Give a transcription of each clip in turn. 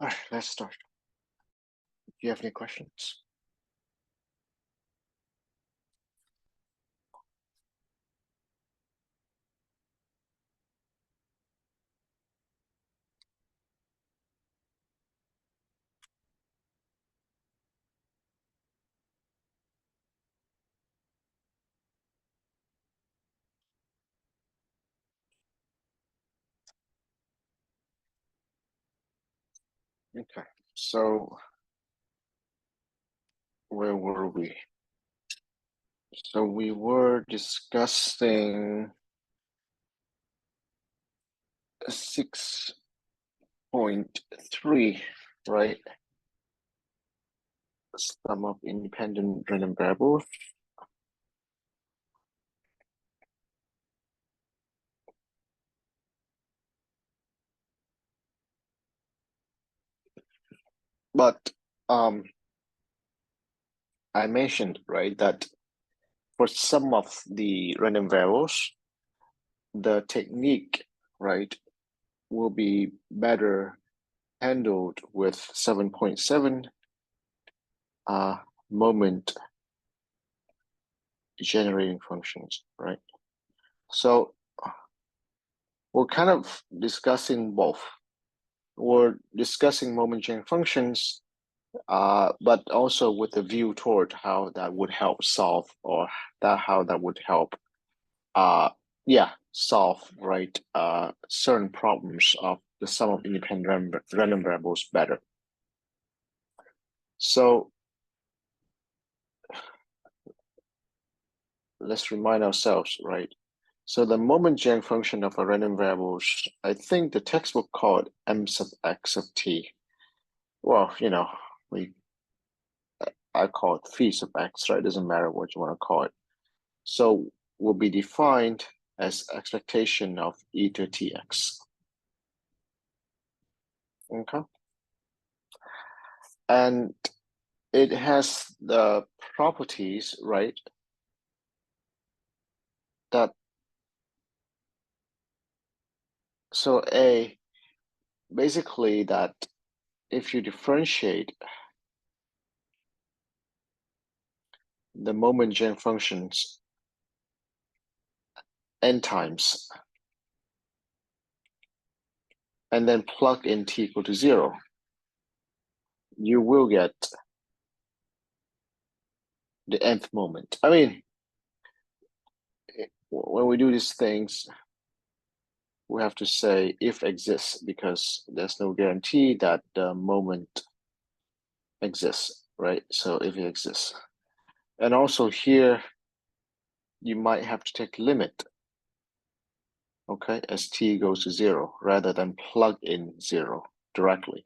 All right, let's start. Do you have any questions? Okay, so where were we? So we were discussing 6.3, right? Sum of independent random variables. But I mentioned, right, that for some of the random variables, the technique, right, will be better handled with 7.7 moment generating functions, right? So we're kind of discussing both. We're discussing moment generating functions, but also with a view toward how that would help solve, or how that would help, solve, right, certain problems of the sum of independent random variables better. So let's remind ourselves, right? So the moment generating function of a random variables, I think the textbook called m sub x of t. Well, I call it phi sub x, right? It doesn't matter what you want to call it. So will be defined as expectation of e to tx. Okay. And it has the properties, right? That so basically that if you differentiate the moment gen functions n times and then plug in t equal to 0, you will get the nth moment. I mean, when we do these things, we have to say if exists, because there's no guarantee that the moment exists, right? So if it exists. And also here, you might have to take limit, okay, as t goes to 0, rather than plug in 0 directly.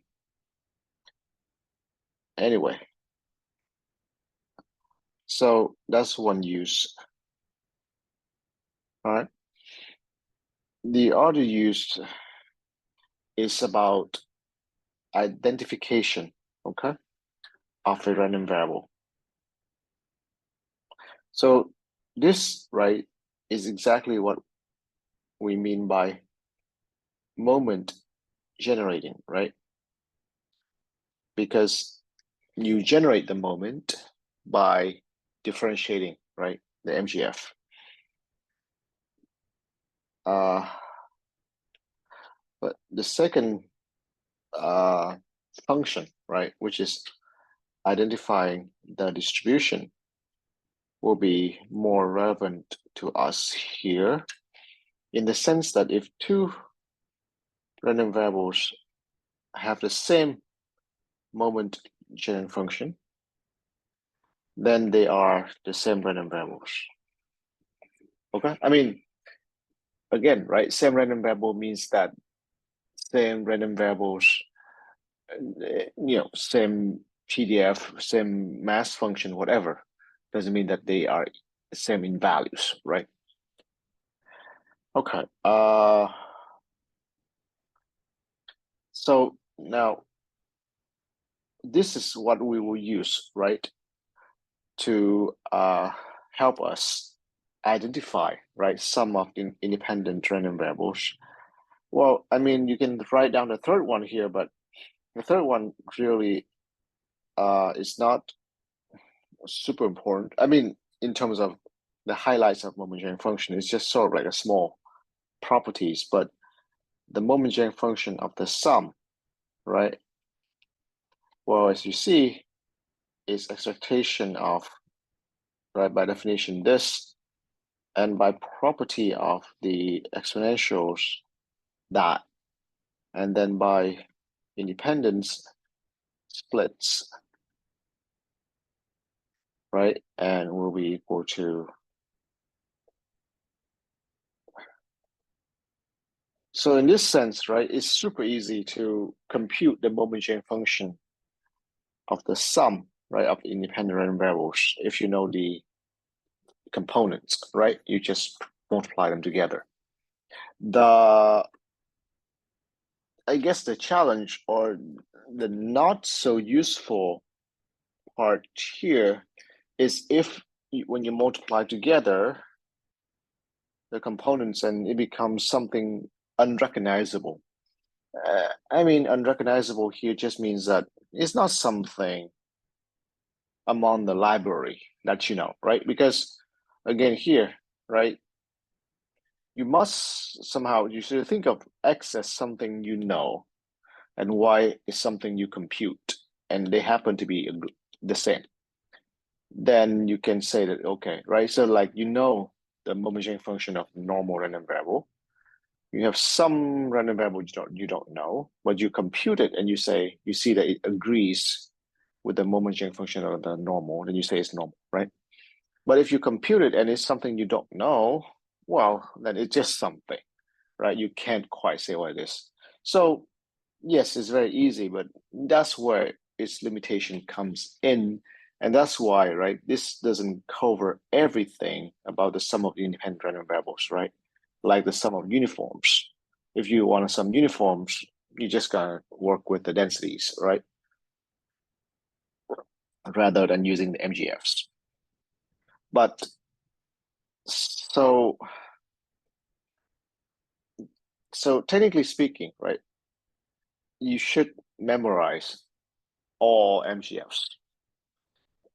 Anyway, so that's one use. All right. The other use is about identification, okay, of a random variable. So this, right, is exactly what we mean by moment generating, right? Because you generate the moment by differentiating, right, the MGF. But the second function, right, which is identifying the distribution, will be more relevant to us here, in the sense that if two random variables have the same moment generating function, then they are the same random variables. Okay, I mean, again, right, same random variable means that same random variables, same PDF, same mass function, whatever, doesn't mean that they are the same in values, right? Okay. So now this is what we will use, right, to help us identify, right, some of the independent random variables. Well, I mean, you can write down the third one here, but The third one really is not super important. I mean, in terms of the highlights of moment sharing function, it's just sort of like a small properties, but the moment sharing function of the sum, right? Well, as you see, is expectation of, right, by definition, this, and by property of the exponentials, that, and then by independence, splits, right? And will be equal to. So in this sense, right, it's super easy to compute the moment sharing function of the sum, right, of independent random variables if you know the components, right? You just multiply them together. I guess the challenge or the not so useful part here is when you multiply together the components and it becomes something unrecognizable. I mean, unrecognizable here just means that it's not something among the library that you know, right? Because again, here, right, you must somehow, you should think of X as something you know, and Y is something you compute, and they happen to be the same. Then you can say that, okay, right? So like, you know, the moment sharing function of normal random variable. You have some random variable you don't know, but you compute it and you see that it agrees with the moment sharing function of the normal, then you say it's normal, right? But if you compute it and it's something you don't know, well, then it's just something, right? You can't quite say what it is. So yes, it's very easy, but that's where its limitation comes in. And that's why, right, this doesn't cover everything about the sum of the independent random variables, right? Like the sum of uniforms. If you want to sum uniforms, you just gotta work with the densities, right? Rather than using the MGFs. But so technically speaking, right, you should memorize all MGFs.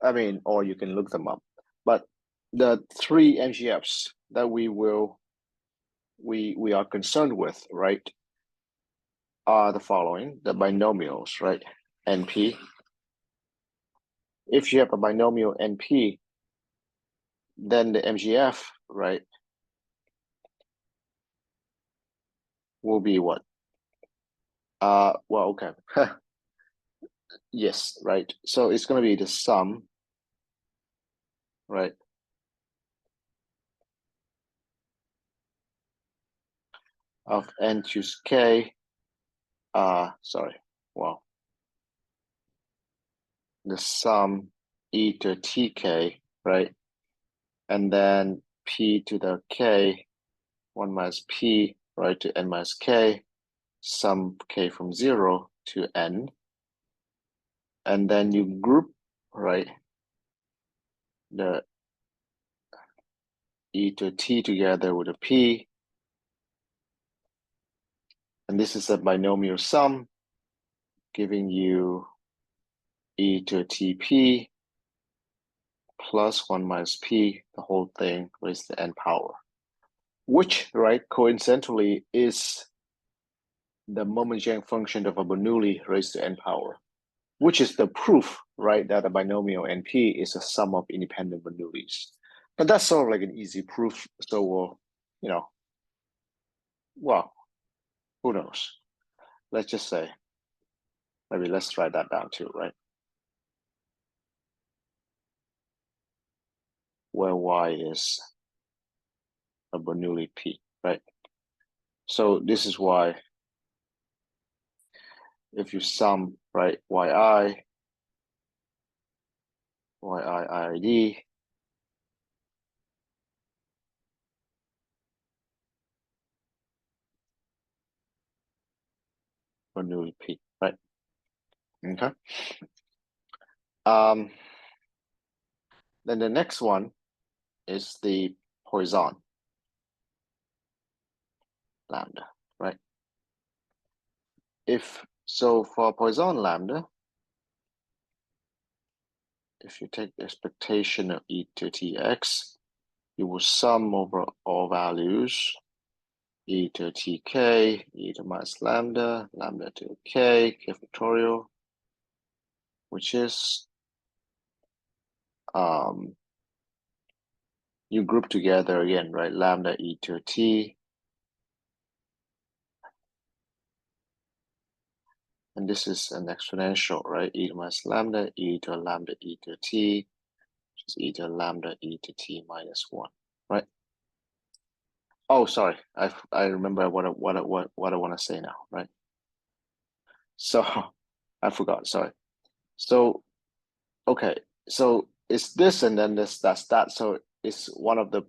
I mean, or you can look them up. But the three MGFs that we are concerned with, right, are the following: the binomials, right, NP. If you have a binomial NP, then the MGF, right, will be what? Well, okay. Yes, right. So it's going to be the sum, right, of n choose k. Sorry. Well, the sum e to tk, right, and then p to the k, 1 minus p, right, to n minus k, sum k from 0 to n, and then you group, right, the e to t together with a p, and this is a binomial sum giving you e to tp plus 1 minus p, the whole thing raised to the n power, which, right, coincidentally is the moment sharing function of a Bernoulli raised to n power, which is the proof, right, that a binomial NP is a sum of independent Bernoullis. But that's sort of like an easy proof. So we'll, well, who knows? Let's just say, maybe let's write that down too, right? Where Y is a Bernoulli P, right? So this is why if you sum, right, YI, YIID, Bernoulli P, right? Okay. Then the next one is the Poisson lambda, right? So for Poisson lambda, if you take the expectation of e to tx, you will sum over all values, e to tk, e to minus lambda, lambda to k factorial, which is you group together again, right? Lambda e to t. And this is an exponential, right? E to minus lambda, e to lambda e to t, which is e to lambda e to t minus 1, right? Oh, sorry. I remember what I want to say now, right? So I forgot, sorry. So okay, so it's this and then that's that. So it's one of the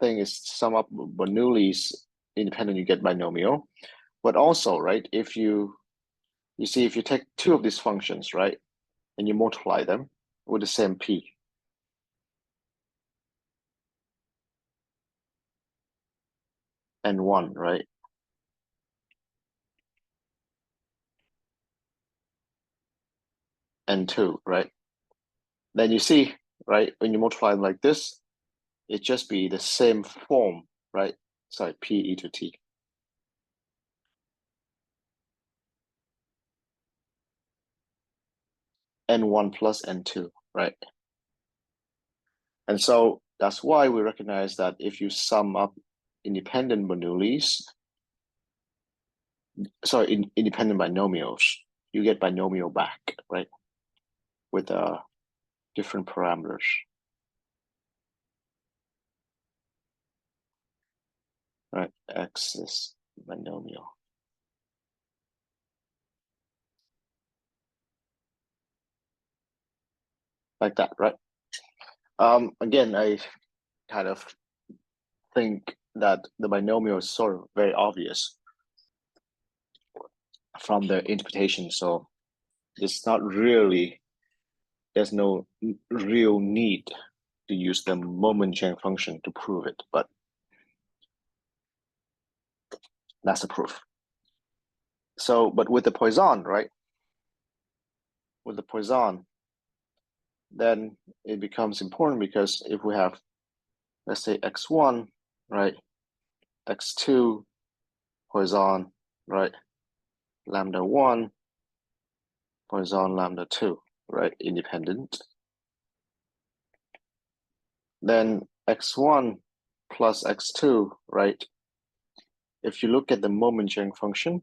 thing is sum up Bernoulli's independent you get binomial. But also, right, if you see if you take two of these functions, right, and you multiply them with the same p, and 1, right? And 2, right? Then you see, right, when you multiply them like this, it just be the same form, right? Sorry, p e to t. N1 plus N2, right? And so that's why we recognize that if you sum up independent Bernoulli's, sorry, independent binomials, you get binomial back, right? With different parameters. Right, X is binomial. Like that, right? Again, I kind of think that the binomial is sort of very obvious from the interpretation. So it's not really, there's no real need to use the moment chain function to prove it, but that's the proof. So, but with the Poisson, right? With the Poisson, then it becomes important because if we have, let's say x1, right? x2, Poisson, right? Lambda 1, Poisson lambda 2, right? Independent. Then x1 plus x2, right? If you look at the moment sharing function,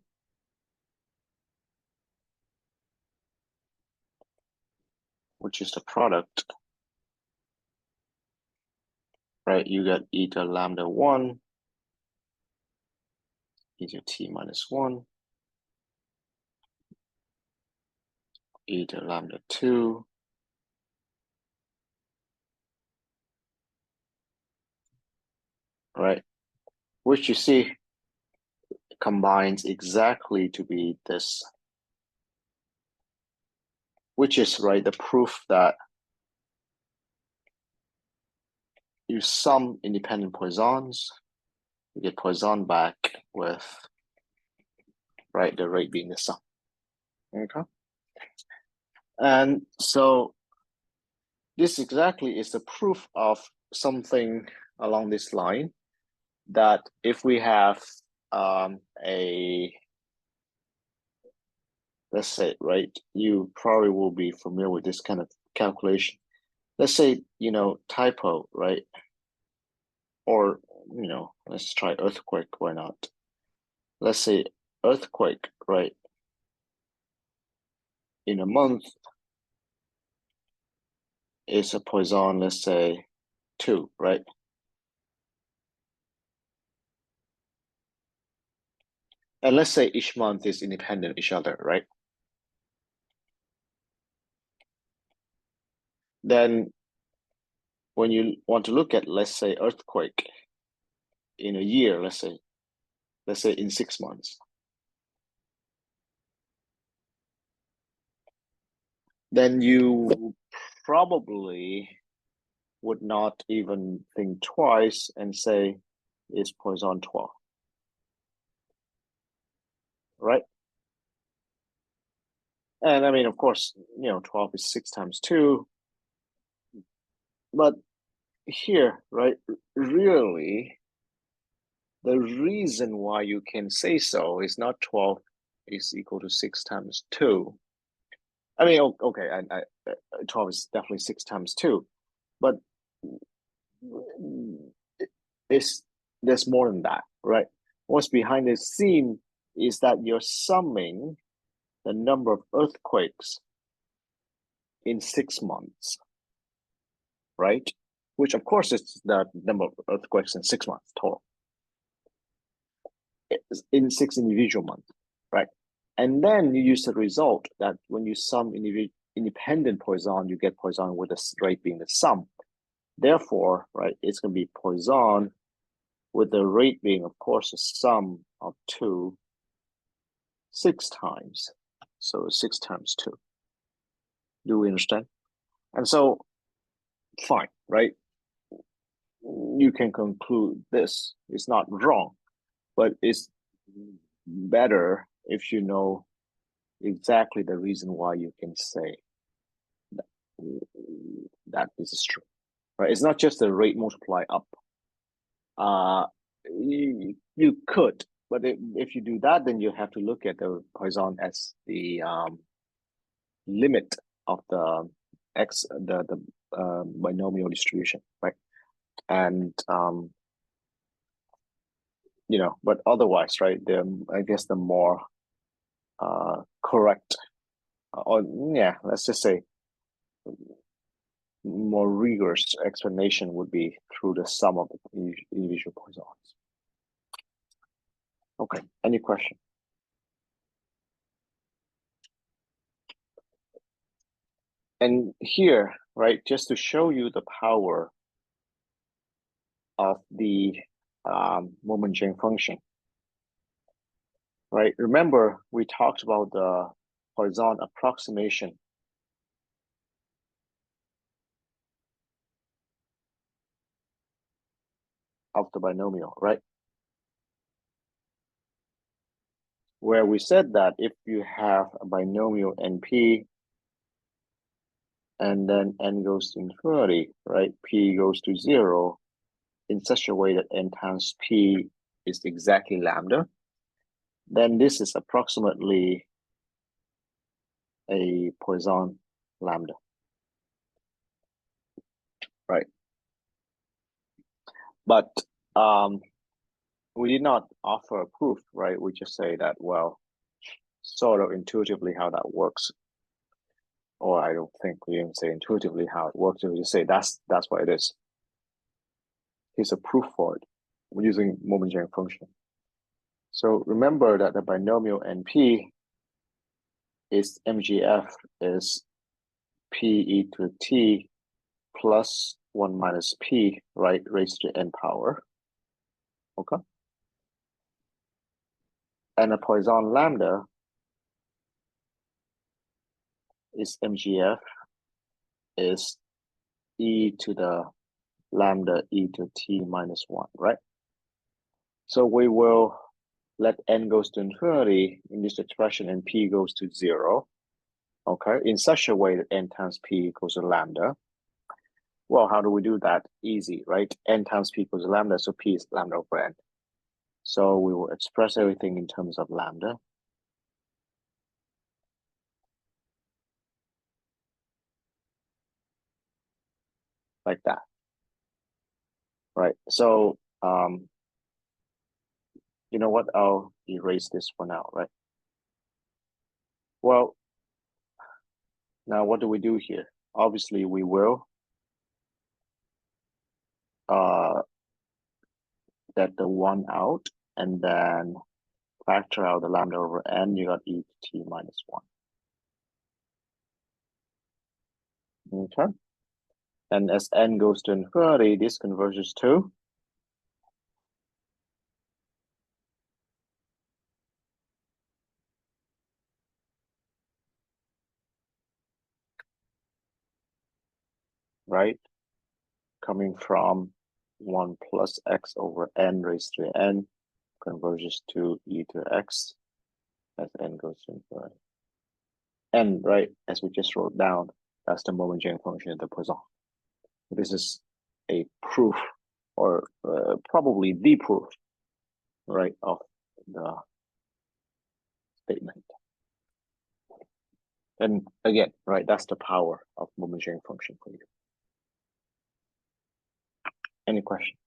which is the product, right? You get e to lambda 1, e to t minus 1, e to lambda 2, right? Which you see combines exactly to be this, which is, right, the proof that you sum independent Poissons, you get Poisson back with, right, the rate being the sum. Okay. And so this exactly is the proof of something along this line, that if we have let's say, right, you probably will be familiar with this kind of calculation. Let's say, typo, right? Or, let's try earthquake, why not? Let's say earthquake, right? In a month is a Poisson, let's say 2, right? And let's say each month is independent of each other, right? Then when you want to look at, let's say, earthquake in a year, let's say in 6 months, then you probably would not even think twice and say it's Poisson 12, right? And I mean, of course, 12 is 6 times 2. But here, right, really, the reason why you can say so is not 12 is equal to 6 times 2. I mean, okay, 12 is definitely 6 times 2. But it's there's more than that, right? What's behind the scene is that you're summing the number of earthquakes in 6 months, right? Which of course is the number of earthquakes in 6 months total, in 6 individual months, right? And then you use the result that when you sum independent Poisson, you get Poisson with the rate being the sum. Therefore, right, it's going to be Poisson with the rate being, of course, a sum of 2 6 times. So 6 times 2. Do we understand? And so, fine, right? You can conclude this. It's not wrong, but it's better if you know exactly the reason why you can say that this is true, right? It's not just the rate multiply up. You could, but if you do that, then you have to look at the Poisson as the limit of the binomial distribution, right? And but otherwise, right? I guess the more correct, or yeah, let's just say more rigorous explanation would be through the sum of the individual Poissons. Okay, any question? And here, right, just to show you the power of the moment-Jane function, right? Remember, we talked about the Poisson approximation of the binomial, right? Where we said that if you have a binomial NP and then n goes to infinity, right? P goes to 0 in such a way that n times p is exactly lambda, then this is approximately a Poisson lambda, right? But we did not offer a proof, right? We just say that, well, sort of intuitively how that works. Or I don't think we even say intuitively how it works. We just say that's what it is. Here's a proof for it. We're using moment-Jane function. So remember that the binomial NP is MGF is P e to the T plus 1 minus P, right, raised to n power. Okay. And a Poisson lambda is MGF is e to the lambda e to T minus 1, right? So we will let n goes to infinity in this expression and P goes to 0, okay, in such a way that n times P equals to lambda. Well, how do we do that? Easy, right? N times P equals lambda, so P is lambda over n. So we will express everything in terms of lambda. Like that, right? So, you know what? I'll erase this for now, right? Well, now what do we do here? Obviously, we will get the 1 out and then factor out the lambda over n, you got e to T minus 1. Okay. And as n goes to infinity, this converges to right, coming from 1 plus x over n raised to n converges to e to x as n goes to infinity. N, right, as we just wrote down, that's the moment-generating function of the Poisson. This is a proof, or probably the proof, right, of the statement. And again, right, that's the power of moment-generating function for you. Any question?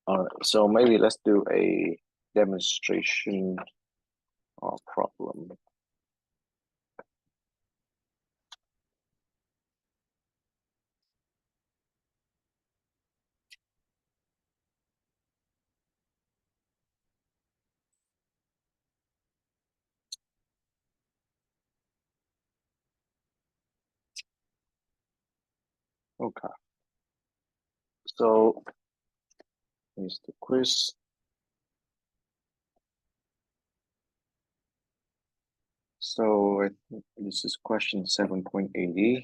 All right, so maybe let's do a demonstration or problem. Okay. So here's the quiz. So I think this is question 7.80.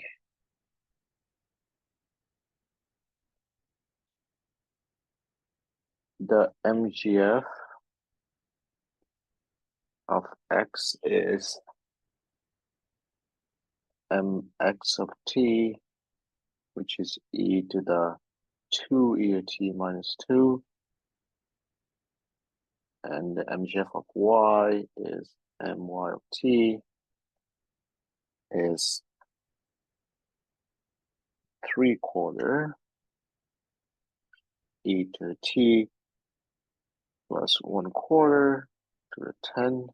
The MGF of x is mx of t, which is e to the 2e of t minus 2. And the MGF of y is my of t is 3/4 e to the t plus 1/4 to the 10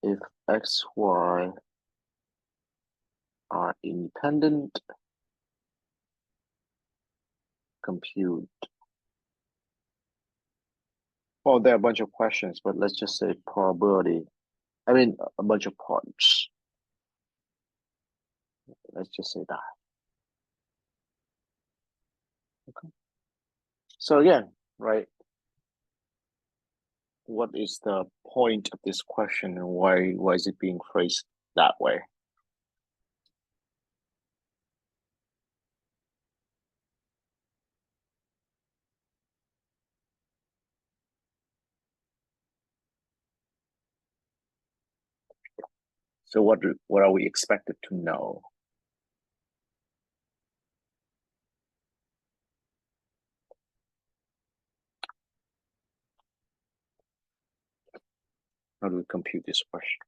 if x, y are independent. Compute. Well, there are a bunch of questions, but let's just say probability. I mean, a bunch of parts. Let's just say that. Okay. So again, right, what is the point of this question and why is it being phrased that way? So what are we expected to know? How do we compute this question?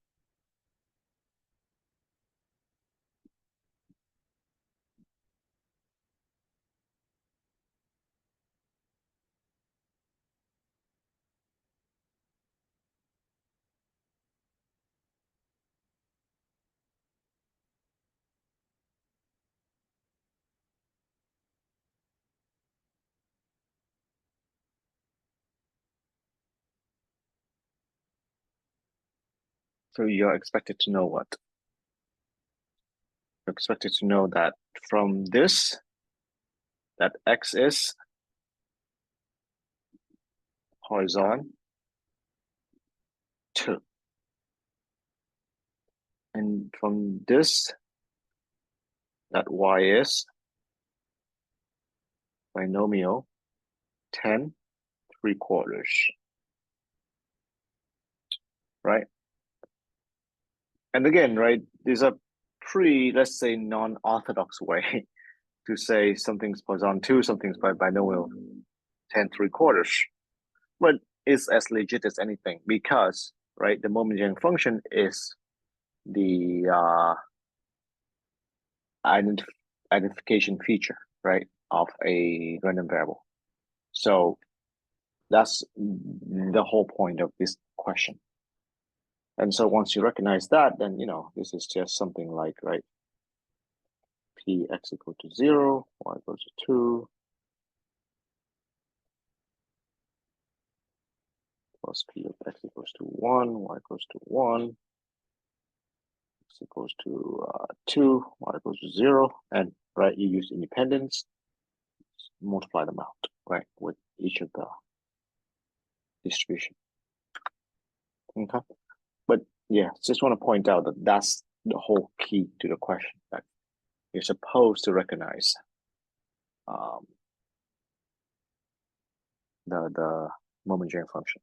So you're expected to know what? You're expected to know that from this, that x is horizontal 2. And from this, that y is binomial 10 3/4, right? And again, right, these are pretty, let's say, non-orthodox way to say something's Poisson 2, something's by binomial 10 3/4. But it's as legit as anything because, right, the moment-generating function is the identification feature, right, of a random variable. So that's the whole point of this question. And so once you recognize that, then, you know, this is just something like, right, p x equal to 0, y equals to 2, plus p of x equals to 1, y equals to 1, x equals to 2, y equals to 0. And, right, you use independence, multiply them out, right, with each of the distribution. Okay. But yeah, just want to point out that that's the whole key to the question, that you're supposed to recognize the moment gain function.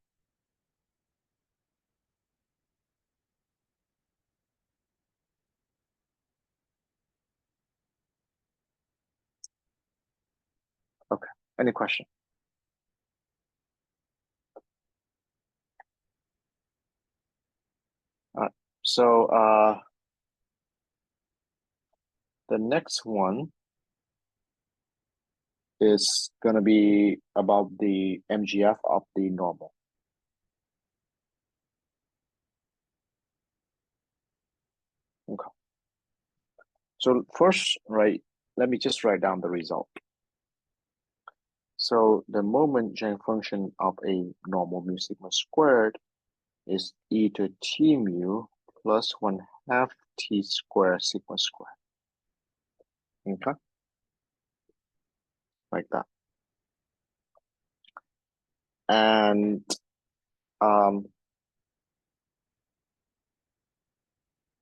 Okay, any question? All right, so the next one is gonna be about the MGF of the normal. Okay. So first, right, let me just write down the result. So the moment gain function of a normal mu sigma squared is e to t mu plus 1/2 t squared sigma squared. Okay, like that. And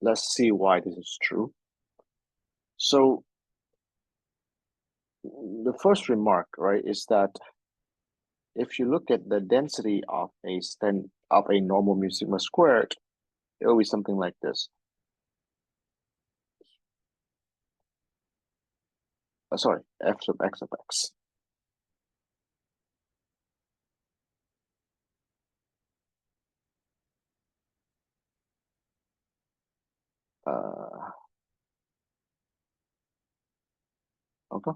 let's see why this is true. So the first remark, right, is that if you look at the density of a normal mu sigma squared, it will be something like this. Sorry, f sub x of x. Okay.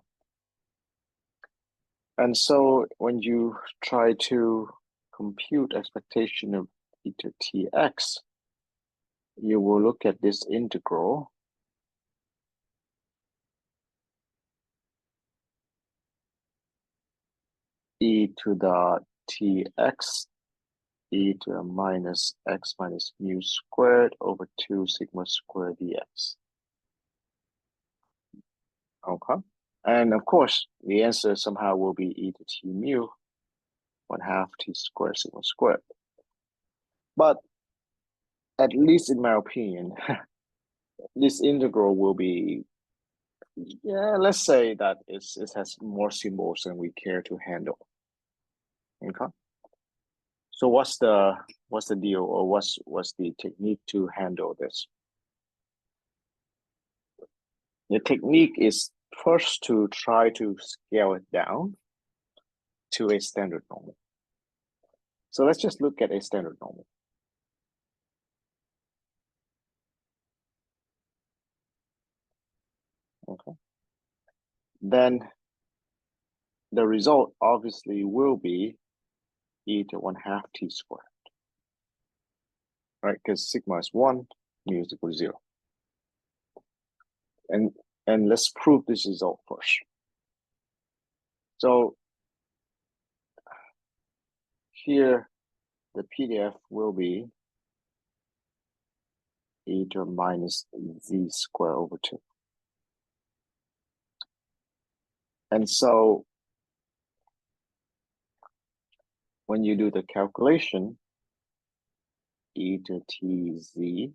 And so when you try to compute expectation of e to tx, you will look at this integral e to the tx e to the minus x minus mu squared over 2 sigma squared dx. Okay. And of course, the answer somehow will be e to t mu 1/2 t squared sigma squared. But at least in my opinion, this integral will be, yeah, let's say that it has more symbols than we care to handle. Okay. So what's the deal, or what's the technique to handle this? The technique is first to try to scale it down to a standard normal. So let's just look at a standard normal. Okay. Then the result obviously will be e to 1/2 t squared, right? Because sigma is 1, mu is equal to 0. And let's prove this result first. So here the PDF will be e to minus z squared over 2. And so when you do the calculation, e to tz,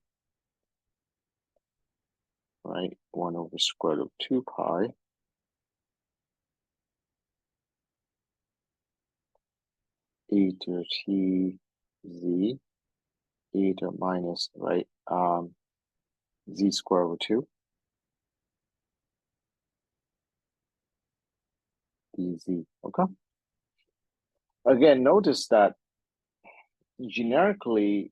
right, 1 over square root of 2 pi e to tz e to minus, right, z squared over 2 dz. Okay. Again, notice that generically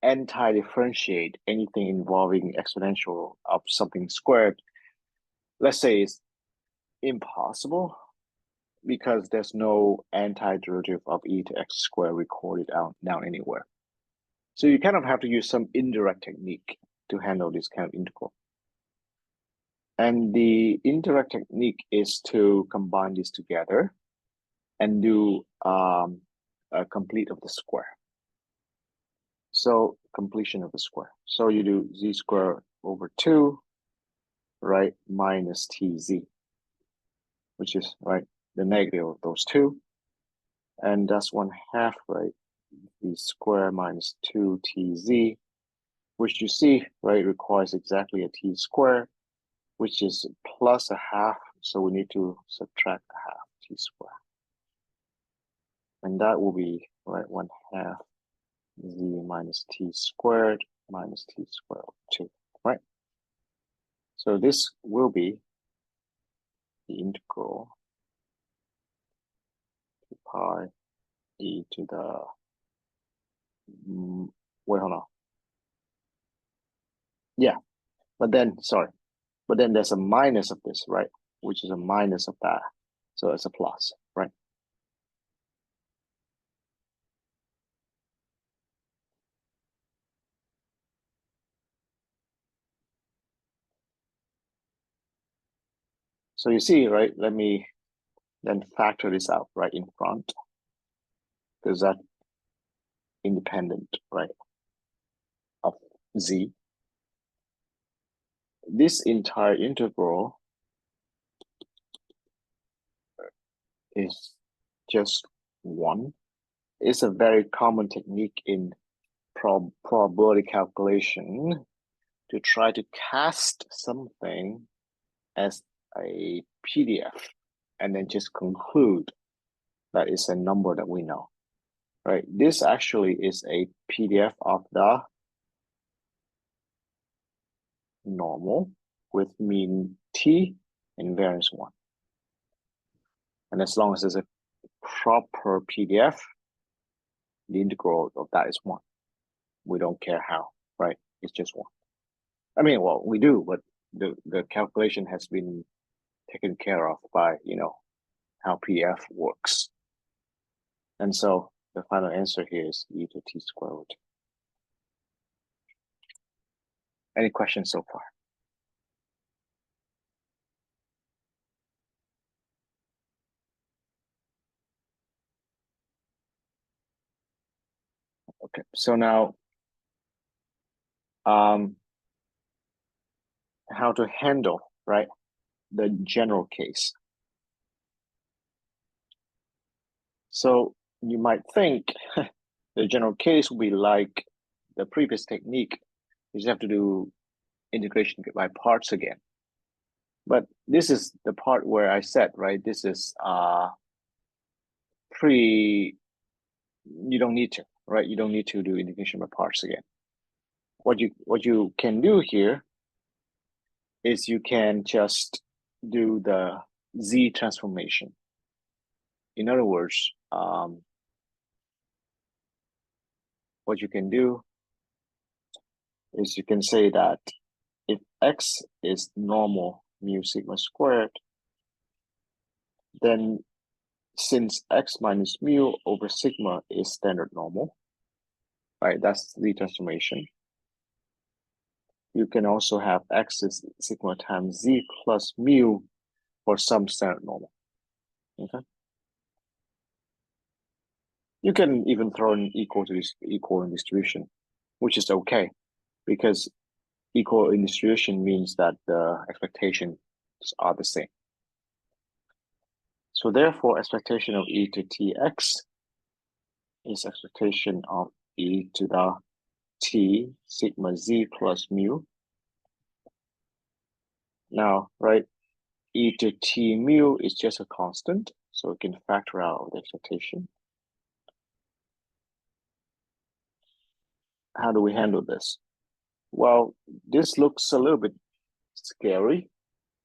anti-differentiate anything involving exponential of something squared, let's say, is impossible because there's no antiderivative of e to x squared recorded out now anywhere. So you kind of have to use some indirect technique to handle this kind of integral. And the indirect technique is to combine these together and do a complete of the square. So completion of the square. So you do z squared over 2, right, minus tz, which is, right, the negative of those two. And that's 1/2, right, z squared minus 2tz, which you see, right, requires exactly a t squared, which is plus 1/2. So we need to subtract 1/2 t squared. And that will be, right, 1/2 z minus t squared minus t squared over 2, right? So this will be the integral to pi e to the, wait, hold on. Yeah, but then, sorry, but then there's a minus of this, right? Which is a minus of that. So it's a plus, right? So you see, right? Let me then factor this out right in front, because that's independent, right, of z. This entire integral is just 1. It's a very common technique in probability calculation to try to cast something as a PDF and then just conclude that it's a number that we know, right? This actually is a PDF of the normal with mean t and variance 1. And as long as it's a proper PDF, the integral of that is 1. We don't care how, right? It's just 1. I mean, well, we do, but the calculation has been taken care of by, how PDF works. And so the final answer here is e to t squared. Any questions so far? Okay, so now, how to handle, right, the general case. So you might think the general case will be like the previous technique. You just have to do integration by parts again. But this is the part where I said, right, this is you don't need to, right? You don't need to do integration by parts again. What you can do here is you can just do the z transformation. In other words, what you can do is you can say that if x is normal mu sigma squared, then since x minus mu over sigma is standard normal, right? That's the transformation. You can also have x is sigma times z plus mu for some standard normal. Okay. You can even throw in equal in distribution, which is okay, because equal in distribution means that the expectations are the same. So therefore, expectation of e to tx is expectation of e to the t sigma z plus mu. Now, right, e to t mu is just a constant, so we can factor out the expectation. How do we handle this? Well, this looks a little bit scary,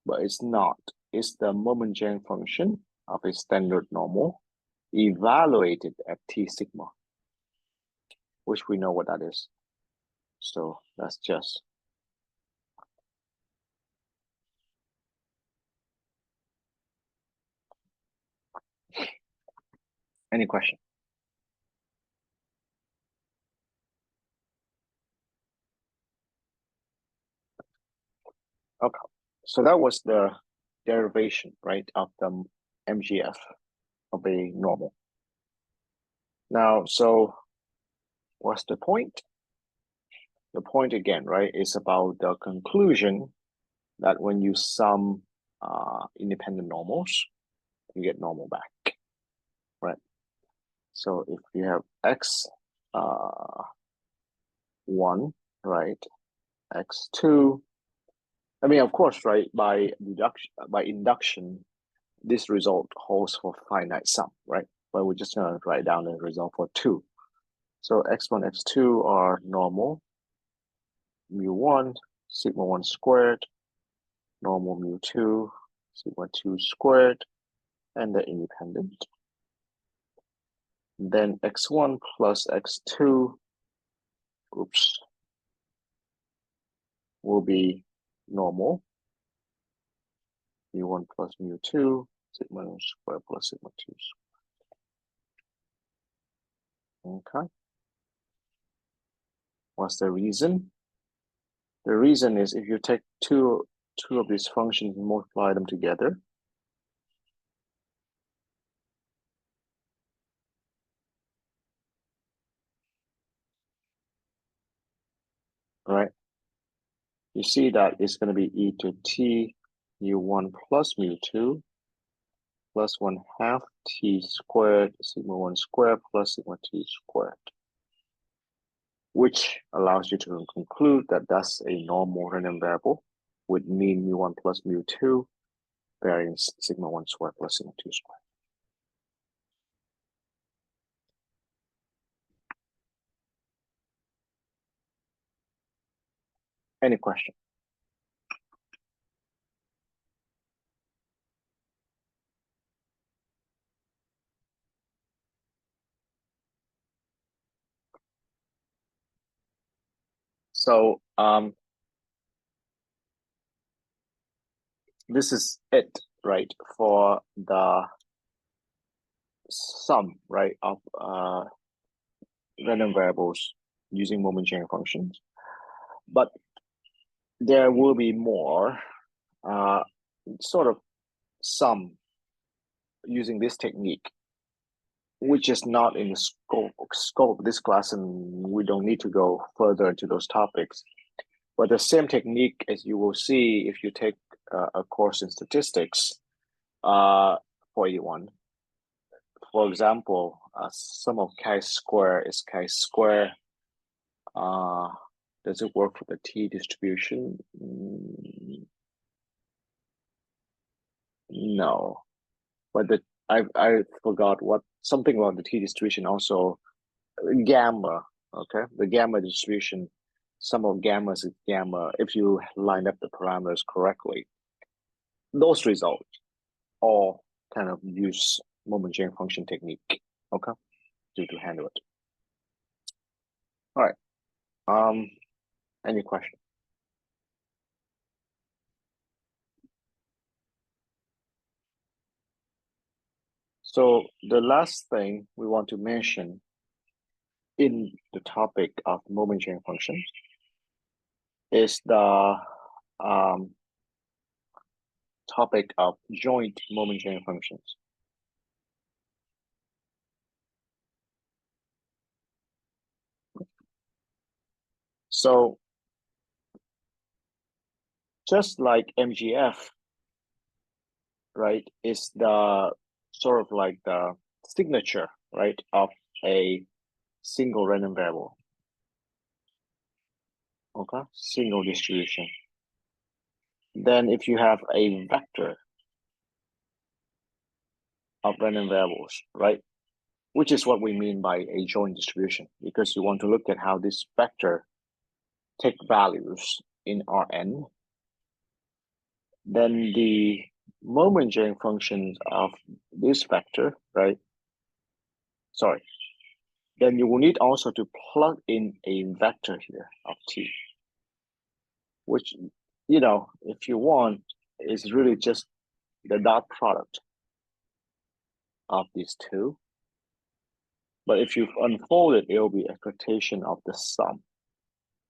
but it's not. It's the Mormon-Yang function of a standard normal evaluated at t sigma, which we know what that is. So that's just any question? Okay, so that was the derivation, right, of the MGF of a normal. Now, so what's the point? The point again, right, is about the conclusion that when you sum independent normals, you get normal back, right? So if you have x 1, right, x2, I mean, of course, right, by induction, this result holds for finite sum, right? but we're just gonna write down the result for 2. So x1, x2 are normal, mu1, sigma 1 squared, normal mu2, sigma 2 squared, and they're independent. Then x1 plus x2, will be normal, mu1 plus mu2, sigma 1 squared plus sigma 2 squared. Okay. What's the reason? The reason is if you take two of these functions and multiply them together, right? You see that it's going to be e to t mu1 plus mu2 plus 1/2 t squared sigma 1 squared plus sigma 2 squared, which allows you to conclude that that's a normal random variable with mean mu1 plus mu2 variance sigma 1 squared plus sigma 2 squared. Any question? So this is it, right, for the sum, right, of random variables using moment sharing functions. But there will be more sort of sum using this technique, which is not in the scope of this class, and we don't need to go further into those topics. But the same technique, as you will see if you take a course in statistics for E1. For example, sum of chi-square is chi-square. Does it work for the t distribution? No, but I forgot something about the t distribution. Also, gamma. Okay, the gamma distribution. Sum of gammas is gamma if you line up the parameters correctly. Those results all kind of use moment sharing function technique. Okay, to handle it. All right. Any question? So the last thing we want to mention in the topic of moment sharing functions is the topic of joint moment sharing functions. So just like MGF, right, is the sort of like the signature, right, of a single random variable. Okay, single distribution. Then if you have a vector of random variables, right, which is what we mean by a joint distribution, because you want to look at how this vector take values in Rn, then the moment sharing functions of this vector, right? Sorry. Then you will need also to plug in a vector here of t, which, you know, if you want, is really just the dot product of these two. But if you unfold it, it will be a quotation of the sum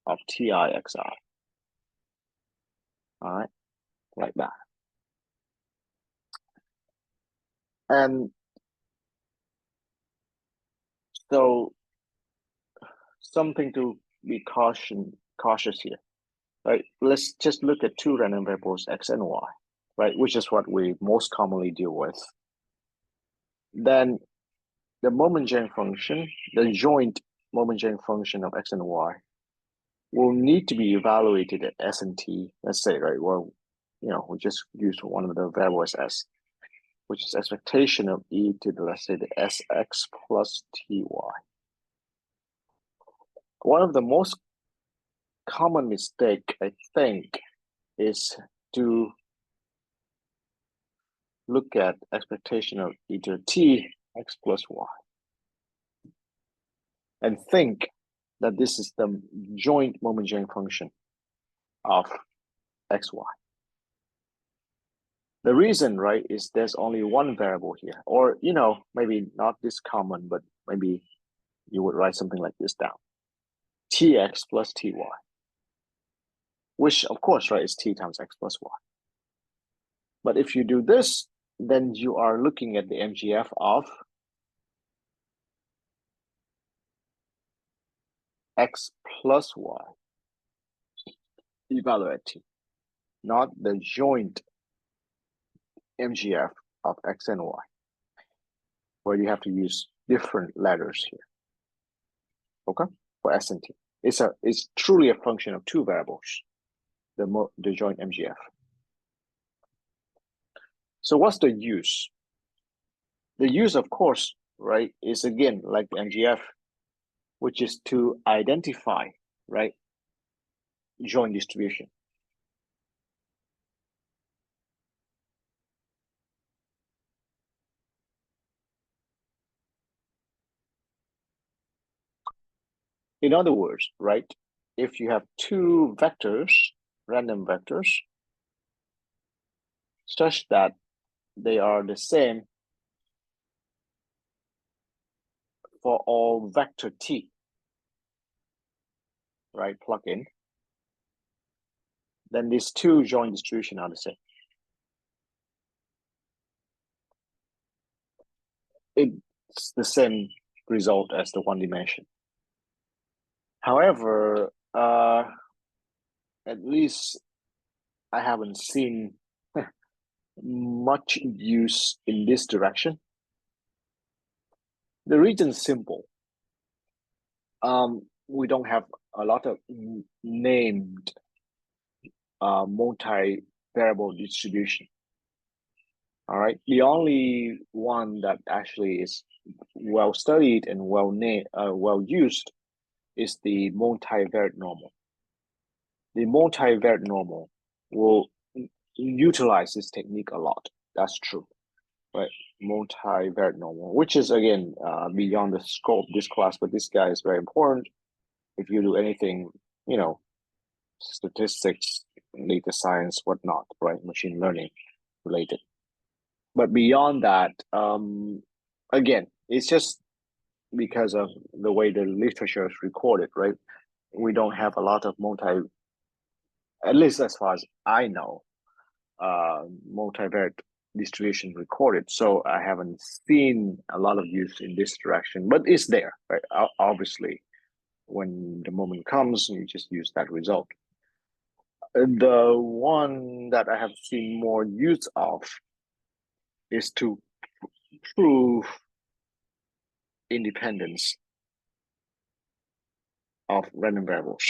of ti xi. All right, like that. And so something to be cautious here, right? Let's just look at two random variables, x and y, right? Which is what we most commonly deal with. Then the moment sharing function, the joint moment sharing function of x and y, will need to be evaluated at s and t. Let's say, right? Well, you know, we just use one of the variables as s. which is expectation of e to the, let's say, the sx plus ty. One of the most common mistake, I think, is to look at expectation of e to the t x plus y and think that this is the joint moment engineering function of xy. The reason, right, is there's only one variable here, or, maybe not this common, but maybe you would write something like this down. Tx plus ty, which of course, right, is t times x plus y. But if you do this, then you are looking at the MGF of x plus y evaluate t, not the joint MGF of x and y, where you have to use different letters here, okay, for s and t. It's truly a function of two variables, the joint MGF. So what's the use? The use, of course, right, is again like the MGF, which is to identify, right, joint distribution. In other words, right, if you have two vectors, random vectors, such that they are the same for all vector t, right, plug in, then these two joint distribution are the same. It's the same result as the one dimension. However, at least I haven't seen much use in this direction. The reason is simple. We don't have a lot of named multi-variable distribution. All right, the only one that actually is well studied and well used is the multivariate normal. The multivariate normal will utilize this technique a lot. That's true, right? Multivariate normal, which is again beyond the scope of this class, but this guy is very important. If you do anything, statistics, data science, whatnot, right? Machine learning related. But beyond that, again, it's just because of the way the literature is recorded, right? We don't have a lot of at least as far as I know, multivariate distribution recorded. So I haven't seen a lot of use in this direction, but it's there, right? Obviously, when the moment comes, you just use that result. The one that I have seen more use of is to prove independence of random variables.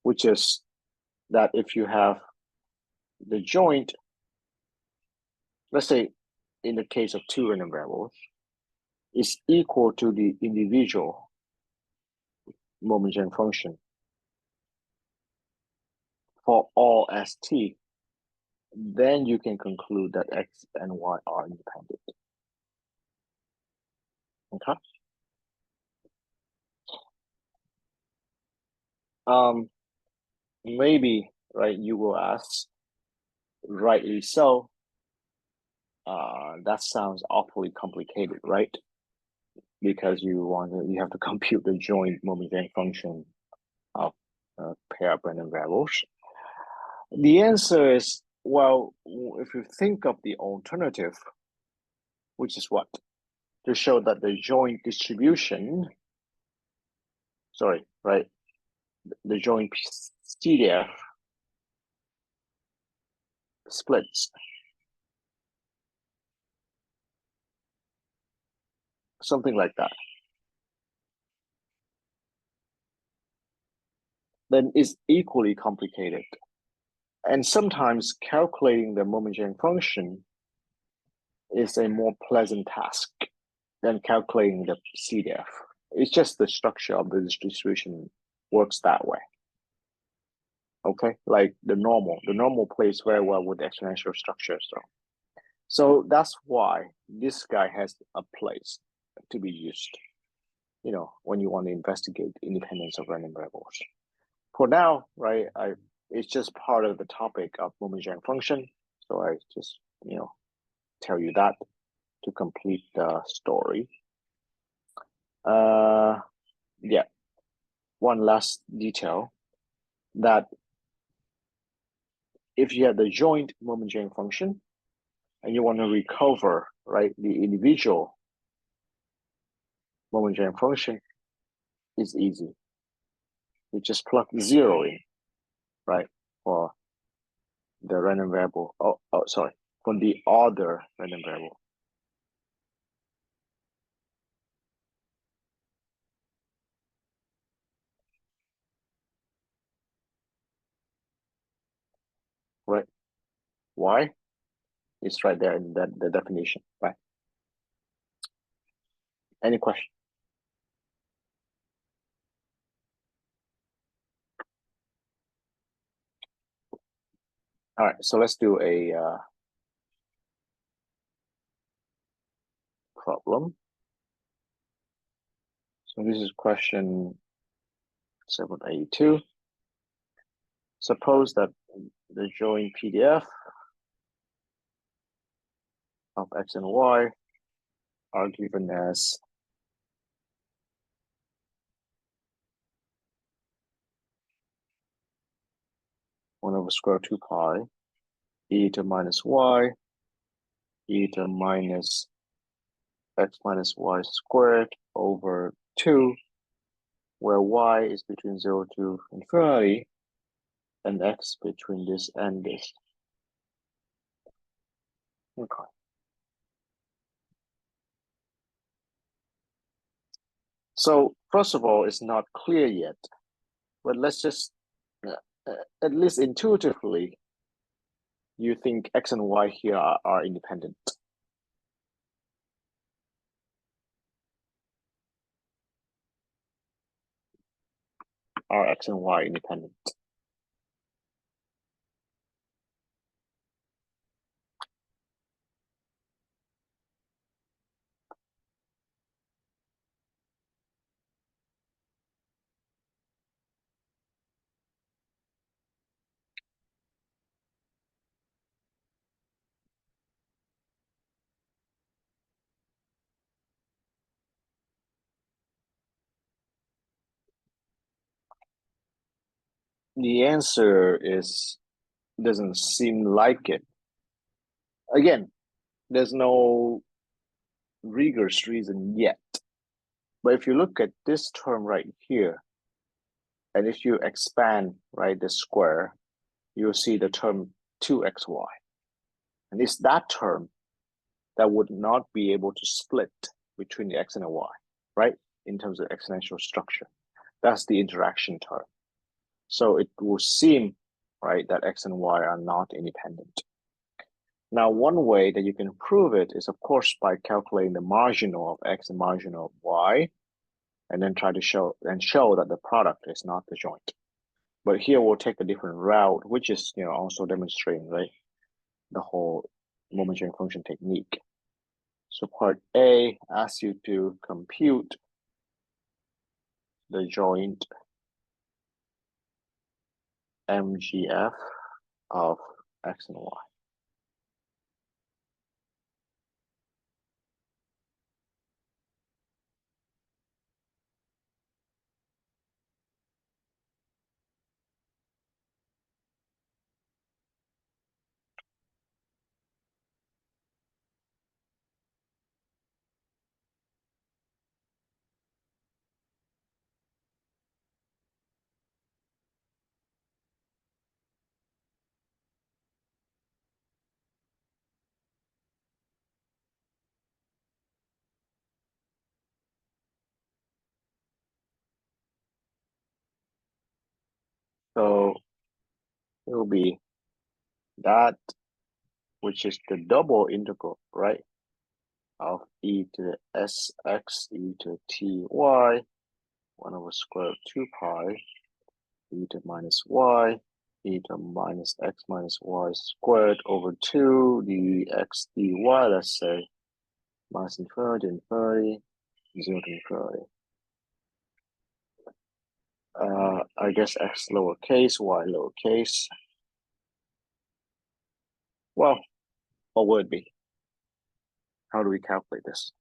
Which is that if you have the joint, let's say in the case of two random variables, is equal to the individual moment engineering function for all st, then you can conclude that x and y are independent. Okay. Maybe, right, you will ask, rightly so, that sounds awfully complicated, right? Because you have to compute the joint moment engineering function of a pair of random variables. The answer is, well, if you think of the alternative, which is what? To show that the joint distribution, right? The joint CDF splits. Something like that. then it's equally complicated. And sometimes calculating the moment-sharing function is a more pleasant task than calculating the CDF. It's just the structure of the distribution works that way. Okay, like the normal plays very well with exponential structure. So that's why this guy has a place to be used, when you want to investigate independence of random variables. For now, right, it's just part of the topic of moment-sharing function. So I just, tell you that to complete the story. Yeah, one last detail that if you have the joint moment-sharing function and you want to recover, right, the individual moment-sharing function, it's easy. You just plug 0 in, right, for the random variable. Sorry, for the other random variable. Right? Why? It's right there in the definition, right? Any question? All right, so let's do a problem. So this is question 782. Suppose that the joint PDF of x and y are given as one over square 2 pi eta minus y eta minus x minus y squared over 2, where y is between 0 to infinity and x between this and this. Okay. So first of all, it's not clear yet, but let's just, at least intuitively, you think x and y here are independent. Are x and y independent? The answer doesn't seem like it. Again, there's no rigorous reason yet. But if you look at this term right here, and if you expand, right, the square, you'll see the term 2xy. And it's that term that would not be able to split between the x and the y, right, in terms of exponential structure. That's the interaction term. So it will seem, right, that x and y are not independent. Now, one way that you can prove it is, of course, by calculating the marginal of x and marginal of y, and then try to show that the product is not the joint. But here we'll take a different route, which is also demonstrating, right, the whole moment-sharing function technique. So part A asks you to compute the joint MGF of x and y. So it will be that, which is the double integral, right? Of e to the sx e to the ty, 1 over square root 2 pi, e to minus y, e to minus x minus y squared over 2 dx dy, let's say, minus infinity, infinity, 0 to infinity. I guess x lowercase, y lowercase. Well, what would it be? How do we calculate this?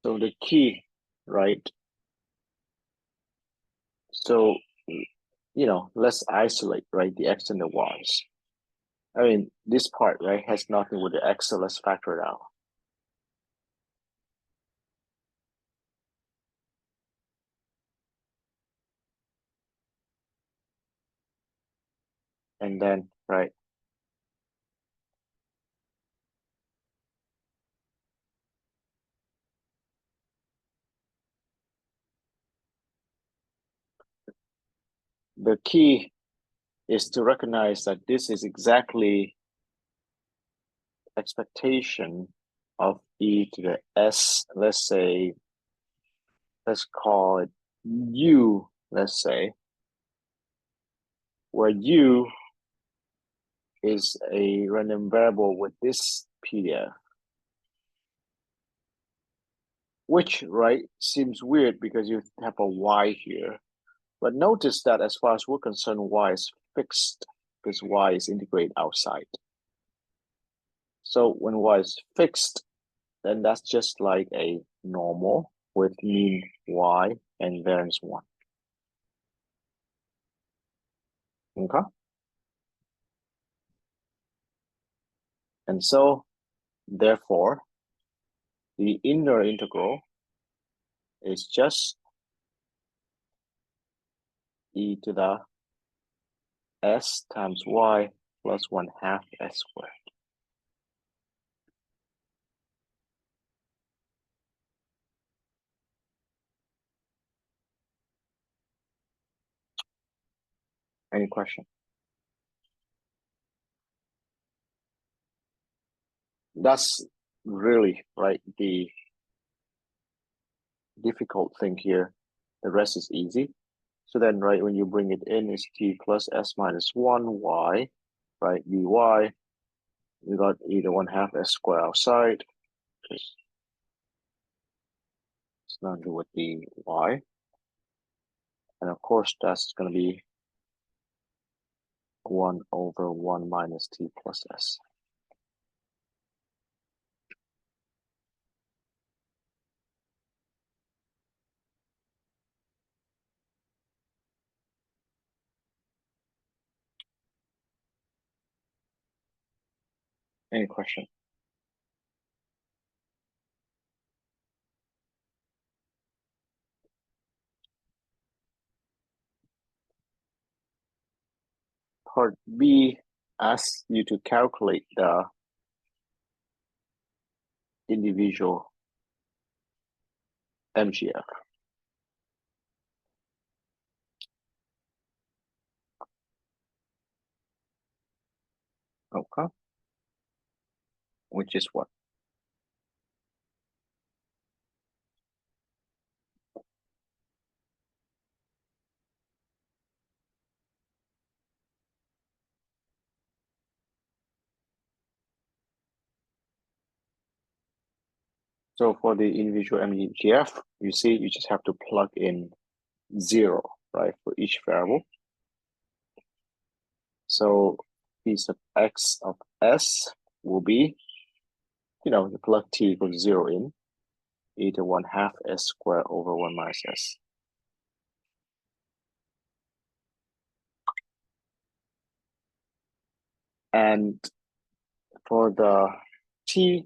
So the key, right? So, let's isolate, right, the x and the y's. I mean, this part, right, has nothing with the x, so let's factor it out. And then, right, the key is to recognize that this is exactly expectation of e to the s, let's say, let's call it u, let's say, where u is a random variable with this PDF, which, right, seems weird because you have a y here. But notice that as far as we're concerned, y is fixed because y is integrated outside. So when y is fixed, then that's just like a normal with mean y and variance 1. Okay? And so, therefore, the inner integral is just e to the s times y plus 1/2 s squared. Any question? That's really, right, the difficult thing here. The rest is easy. So then, right, when you bring it in, is t plus s minus 1 y, right, dy. You got either 1/2 s squared outside, because it's not with the y. And of course, that's going to be 1 over 1 minus t plus s. Any question? Part B asks you to calculate the individual MGF. Okay. Which is what? So for the individual MGF, you see, you just have to plug in 0, right, for each variable. So piece of x of s will be, you plug t equals 0 in, e to 1/2 s squared over 1 minus s. And for the t,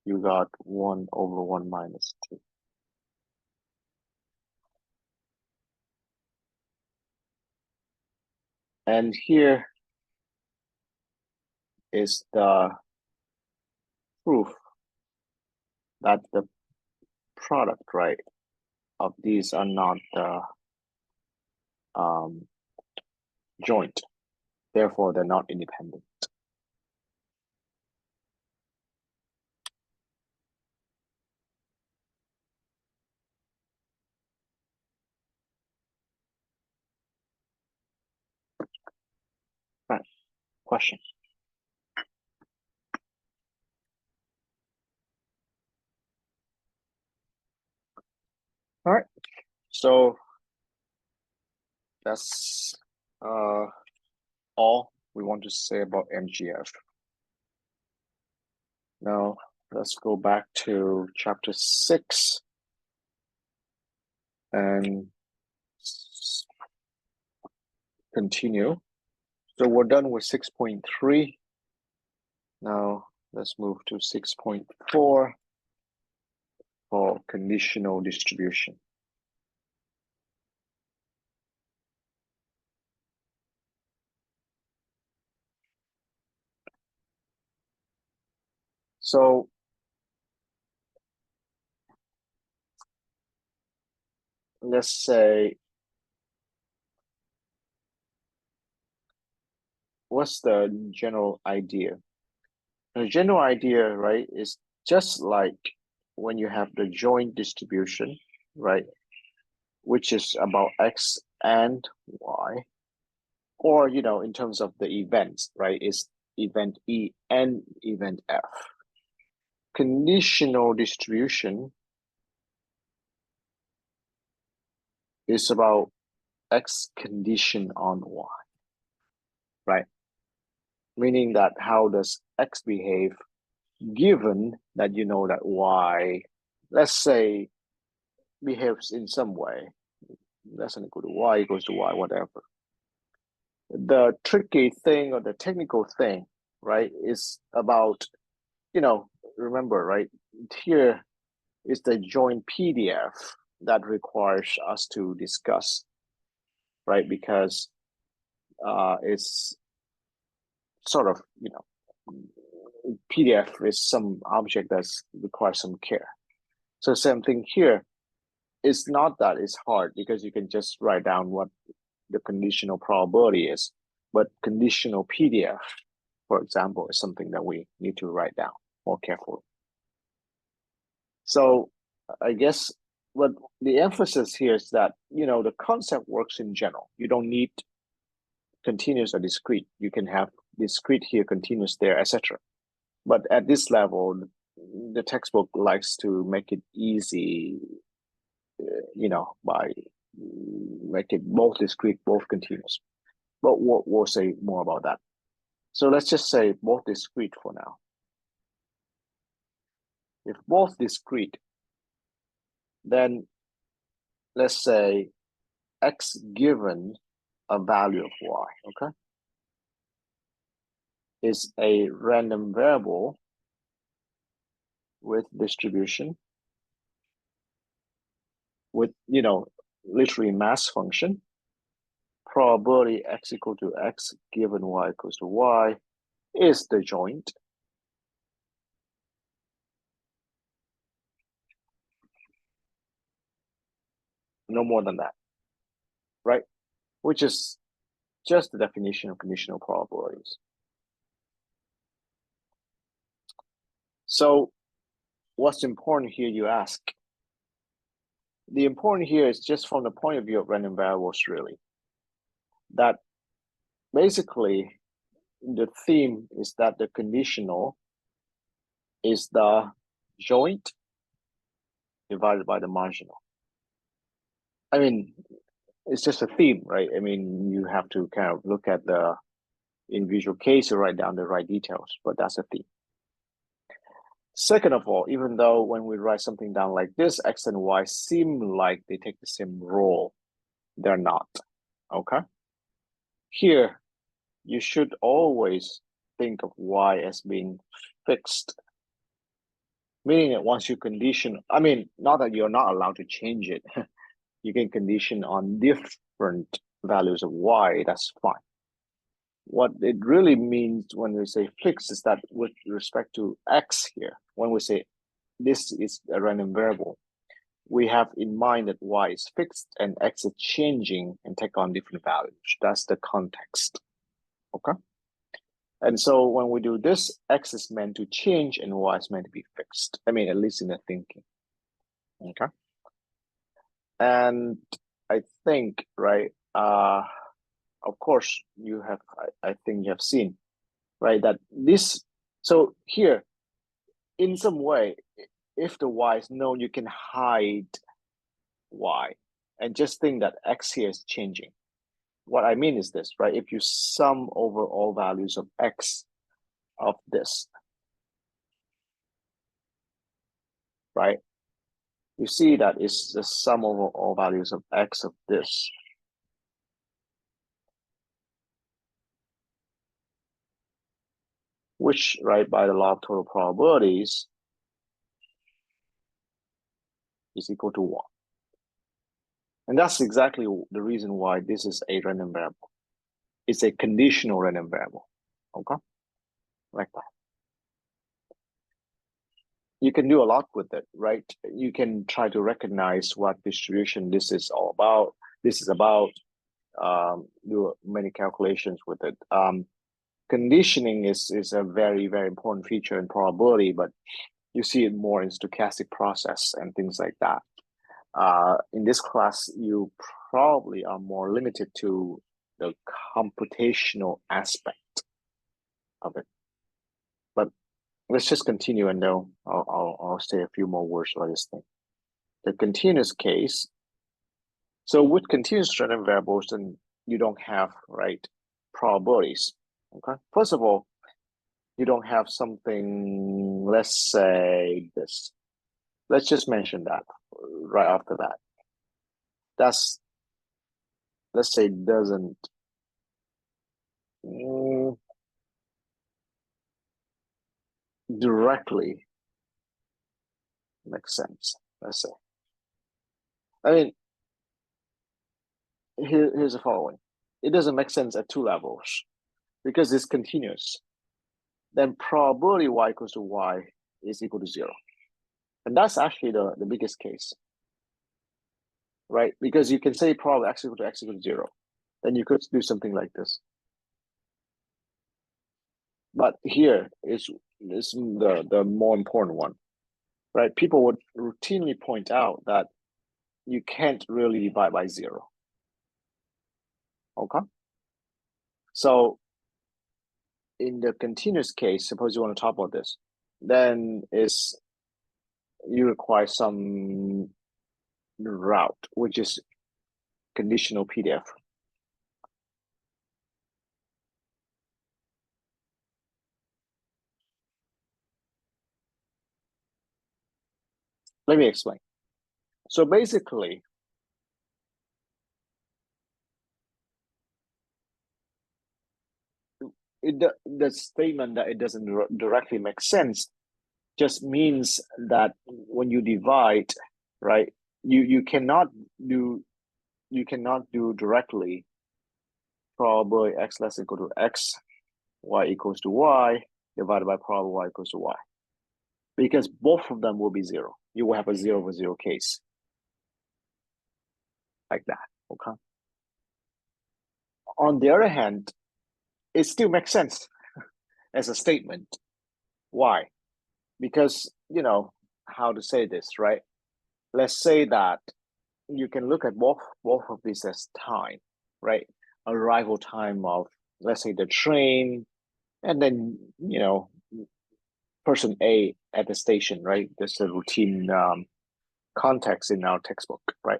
you got 1 over 1 minus t. And here is the proof that the product, right, of these are not joint. Therefore, they're not independent. Right. Question. All right. So that's all we want to say about MGF. Now let's go back to chapter 6 and continue. So we're done with 6.3. Now let's move to 6.4 for conditional distribution. So let's say, what's the general idea? The general idea, right, is just like when you have the joint distribution, right, which is about x and y, or, you know, in terms of the events, right, is event E and event F. Conditional distribution is about x condition on y, right? Meaning that how does x behave given that you know that y, let's say, behaves in some way, less than equal to y equals to y, whatever. The tricky thing or the technical thing, right, is about, you know, remember, right, here is the joint PDF that requires us to discuss, right, because it's sort of, you know, PDF is some object that requires some care. So same thing here. It's not that it's hard because you can just write down what the conditional probability is, but conditional PDF, for example, is something that we need to write down more carefully. So I guess what the emphasis here is that, you know, the concept works in general. You don't need continuous or discrete. You can have discrete here, continuous there, etc. But at this level, the textbook likes to make it easy, you know, by make it both discrete, both continuous. But we'll say more about that. So let's just say both discrete for now. If both discrete, then let's say x given a value of y, okay, is a random variable with distribution with, you know, literally mass function, probability x equal to x given y equals to y is the joint. No more than that, right? Which is just the definition of conditional probabilities. So what's important here, you ask? The important here is just from the point of view of random variables, really, that basically the theme is that the conditional is the joint divided by the marginal. I mean, it's just a theme, right? I mean, you have to kind of look at the individual case to write down the right details, but that's a theme. Second of all, even though when we write something down like this, x and y seem like they take the same role, they're not, okay? Here, you should always think of y as being fixed, meaning that once you condition, I mean, not that you're not allowed to change it, you can condition on different values of y, that's fine. What it really means when we say fixed is that with respect to x here, when we say this is a random variable, we have in mind that y is fixed and x is changing and take on different values. That's the context, okay? And so when we do this, x is meant to change and y is meant to be fixed. I mean, at least in the thinking, okay? And I think, right, of course, you have, I think you have seen, right, that this, so here, in some way, if the y is known, you can hide y and just think that x here is changing. What I mean is this, right? If you sum over all values of x of this, right? You see that it's the sum over all values of x of this. Which, right, by the law of total probabilities is equal to 1. And that's exactly the reason why this is a random variable. It's a conditional random variable, okay? Like that. You can do a lot with it, right? You can try to recognize what distribution this is all about. This is about, do many calculations with it. Conditioning is a very, very important feature in probability, but you see it more in stochastic process and things like that. In this class, you probably are more limited to the computational aspect of it. But let's just continue, and then I'll say a few more words about this thing. The continuous case. So with continuous random variables, then you don't have, right, probabilities. Okay. First of all, you don't have something. Let's say this. Let's just mention that right after that. That's, let's say, doesn't directly make sense. Let's say. I mean, here's the following. It doesn't make sense at two levels because it's continuous. Then probability y equals to y is equal to 0. And that's actually the biggest case, right? Because you can say probably x equal to 0. Then you could do something like this. But here is the more important one, right? People would routinely point out that you can't really divide by 0. Okay? So in the continuous case, suppose you want to talk about this, then you require some route, which is conditional PDF. Let me explain. So basically, the statement that it doesn't directly make sense just means that when you divide, right, you cannot do directly probability x less equal to x, y equals to y, divided by probability y equals to y. Because both of them will be 0. You will have a 0/0 case. Like that, okay? On the other hand, it still makes sense as a statement. Why? Because, you know, how to say this, right? Let's say that you can look at both of these as time, right? Arrival time of, let's say, the train, and then, you know, person A at the station, right? There's a routine context in our textbook, right?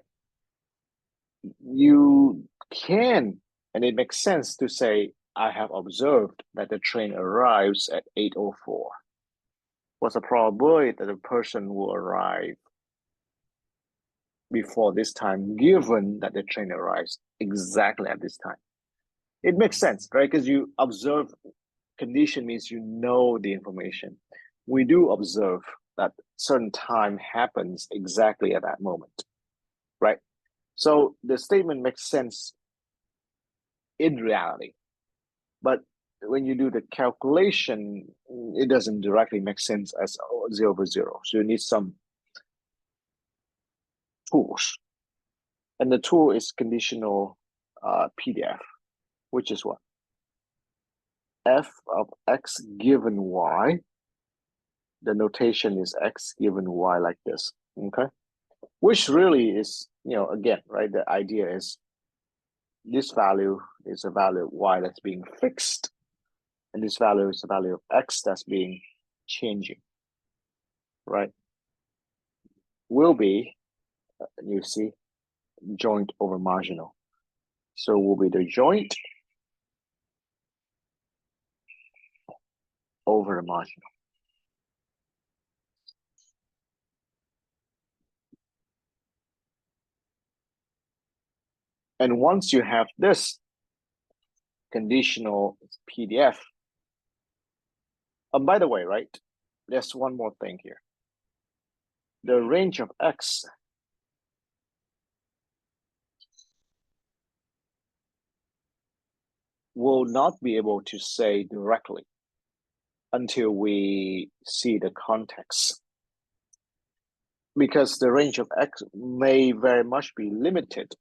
You can, and it makes sense to say, I have observed that the train arrives at 8:04. What's the probability that a person will arrive before this time, given that the train arrives exactly at this time? it makes sense, right? Because you observe condition means you know the information. We do observe that certain time happens exactly at that moment, right? So the statement makes sense in reality, but when you do the calculation, it doesn't directly make sense as 0/0. So you need some tools, and the tool is conditional PDF, which is what? F of x given y. The notation is x given y like this, okay? Which really is, again, right? The idea is this value is a value of y that's being fixed, and this value is a value of x that's being changing, right? Will be, you see, joint over marginal. So will be the joint over the marginal. And once you have this conditional PDF, by the way, right, there's one more thing here. The range of x will not be able to say directly until we see the context, because the range of x may very much be limited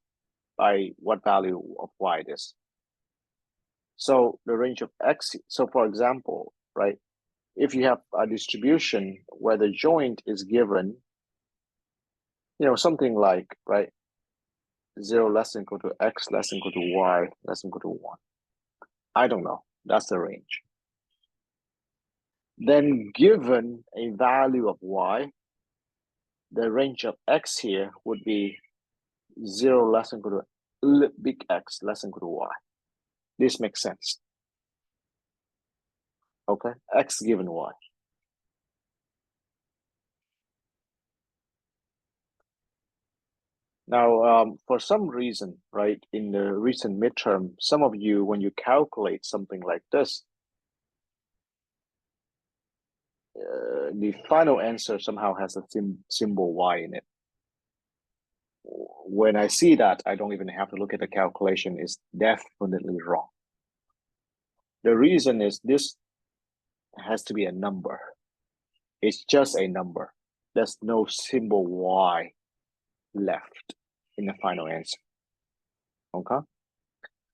by what value of y it is. So the range of x, so for example, right, if you have a distribution where the joint is given, something like, right, 0 less than equal to x less than equal to y less than equal to 1. I don't know. That's the range. Then given a value of y, the range of x here would be 0 less than equal to big X less than equal to y. This makes sense. Okay, x given y. Now, for some reason, right, in the recent midterm, some of you, when you calculate something like this, the final answer somehow has a symbol y in it. When I see that, I don't even have to look at the calculation. It's definitely wrong. The reason is this has to be a number. It's just a number. There's no symbol y left in the final answer. Okay?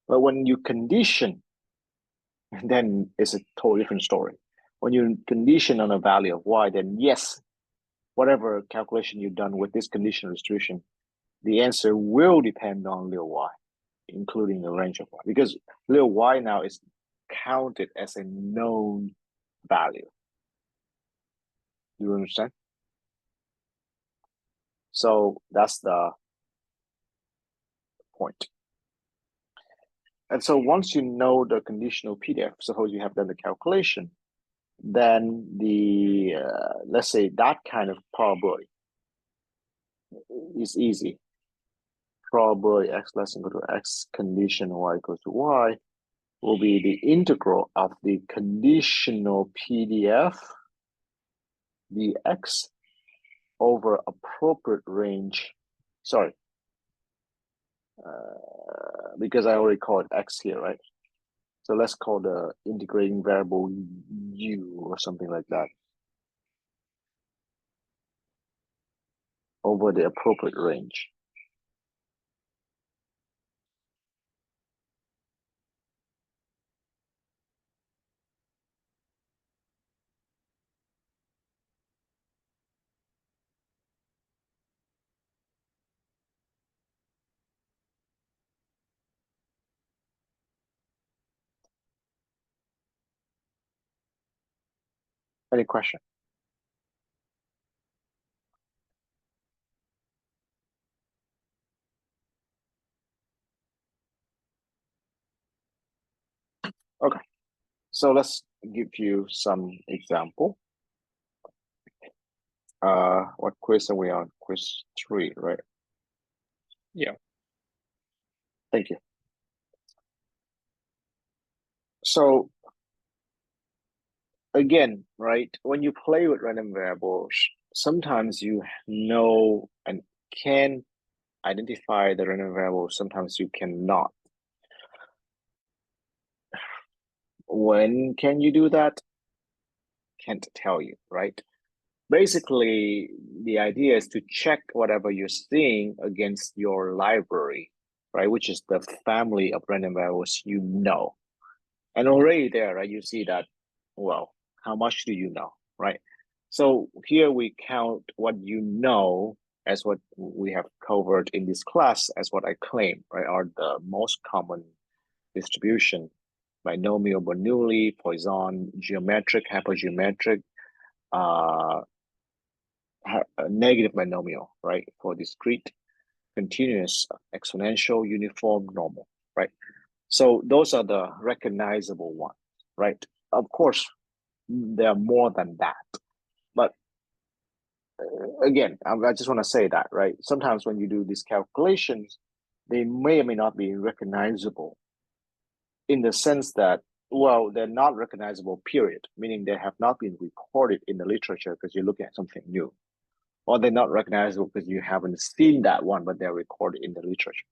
But when you condition, then it's a totally different story. When you condition on a value of y, then yes, whatever calculation you've done with this conditional distribution, the answer will depend on little y, including the range of y, because little y now is counted as a known value. You understand? So that's the point. And so once you know the conditional PDF, suppose you have done the calculation, then the, let's say that kind of probability is easy. Probability x less than equal to x condition y equals to y will be the integral of the conditional PDF dx over appropriate range. Sorry, because I already called x here, right? So let's call the integrating variable u or something like that over the appropriate range. Any question? Okay, so let's give you some example. What quiz are we on? Quiz 3, right? Yeah. Thank you. So again, right, when you play with random variables, sometimes you know and can identify the random variables, sometimes you cannot. When can you do that? Can't tell you, right? Basically, the idea is to check whatever you're seeing against your library, right? Which is the family of random variables you know. And already there, right, you see that, well, how much do you know, right? So here we count what you know as what we have covered in this class as what I claim, right, are the most common distribution: binomial, Bernoulli, Poisson, geometric, hypergeometric, uh, negative binomial, right, for discrete, continuous, exponential, uniform, normal, right? So those are the recognizable ones, right? Of course, there are more than that, but again, I just want to say that, right? Sometimes when you do these calculations, they may or may not be recognizable in the sense that, well, they're not recognizable, period, meaning they have not been recorded in the literature because you're looking at something new, or they're not recognizable because you haven't seen that one, but they're recorded in the literature.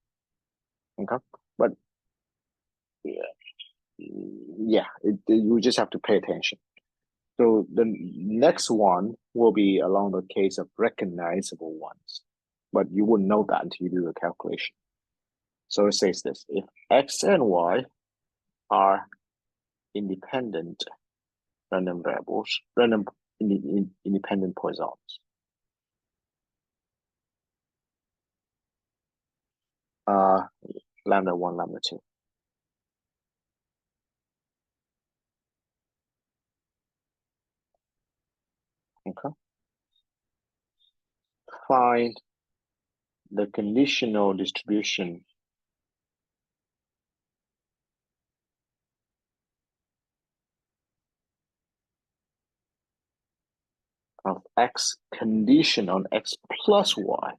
Okay, but yeah, you just have to pay attention. So the next one will be along the case of recognizable ones, but you wouldn't know that until you do the calculation. So it says this: if x and y are independent random variables, random independent Poissons, uh, lambda one, lambda two. Okay. Find the conditional distribution of x condition on x plus y.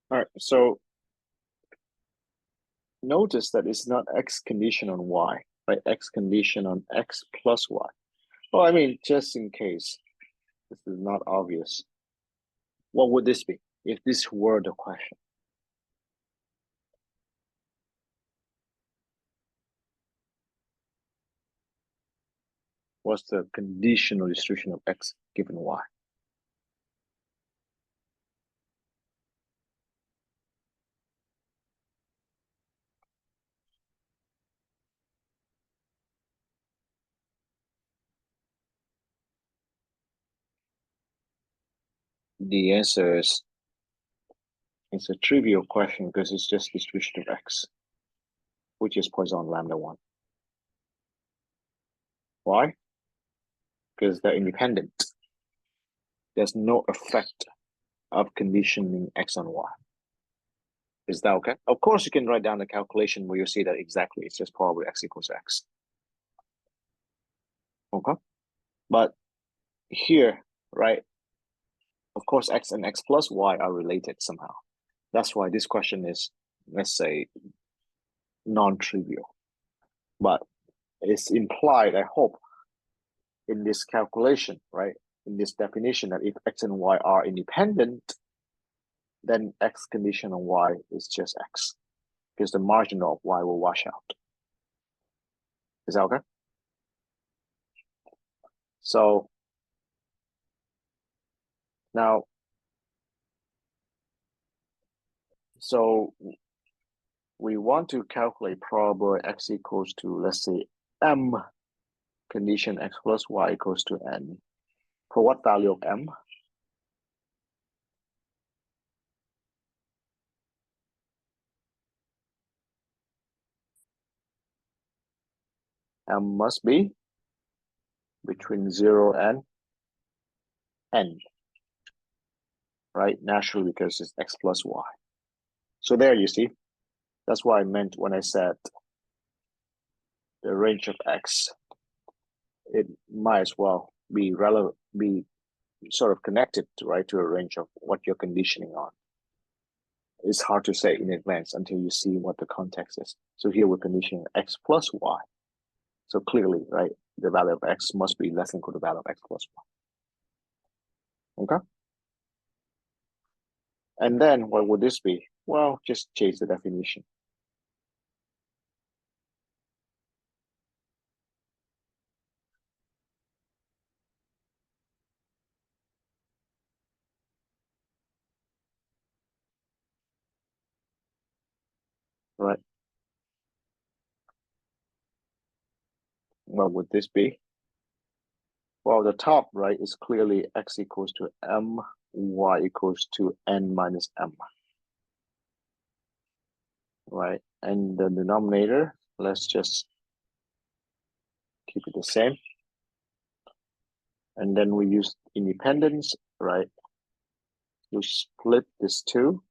All right, so notice that it's not x condition on y, right? X condition on x plus y. Well, I mean, just in case this is not obvious, what would this be if this were the question? What's the conditional distribution of x given y? The answer is it's a trivial question because it's just distribution of x, which is Poisson lambda one. Why? Because they're independent. There's no effect of conditioning x on y. Is that okay? Of course, you can write down the calculation where you see that exactly. It's just probably x equals x. Okay. But here, right, of course, x and x plus y are related somehow. That's why this question is, let's say, non-trivial. But it's implied, I hope, in this calculation, right, in this definition, that if x and y are independent, then x condition on y is just x, because the marginal of y will wash out. Is that okay? So Now, so we want to calculate probability x equals to, let's say, m condition x plus y equals to n. For what value of m? M must be between 0 and n, right? Naturally, because it's x plus y. So there you see, that's what I meant when I said the range of x. It might as well be relevant, be sort of connected to, right, to a range of what you're conditioning on. It's hard to say in advance until you see what the context is. So here we're conditioning x plus y. So clearly, right, the value of x must be less than equal to the value of x plus y. Okay? And then what would this be? Well, just change the definition. Right? What would this be? Well, the top, right, is clearly x equals to m, y equals to n minus m. Right? And the denominator, let's just keep it the same. And then we use independence, right? You split this two.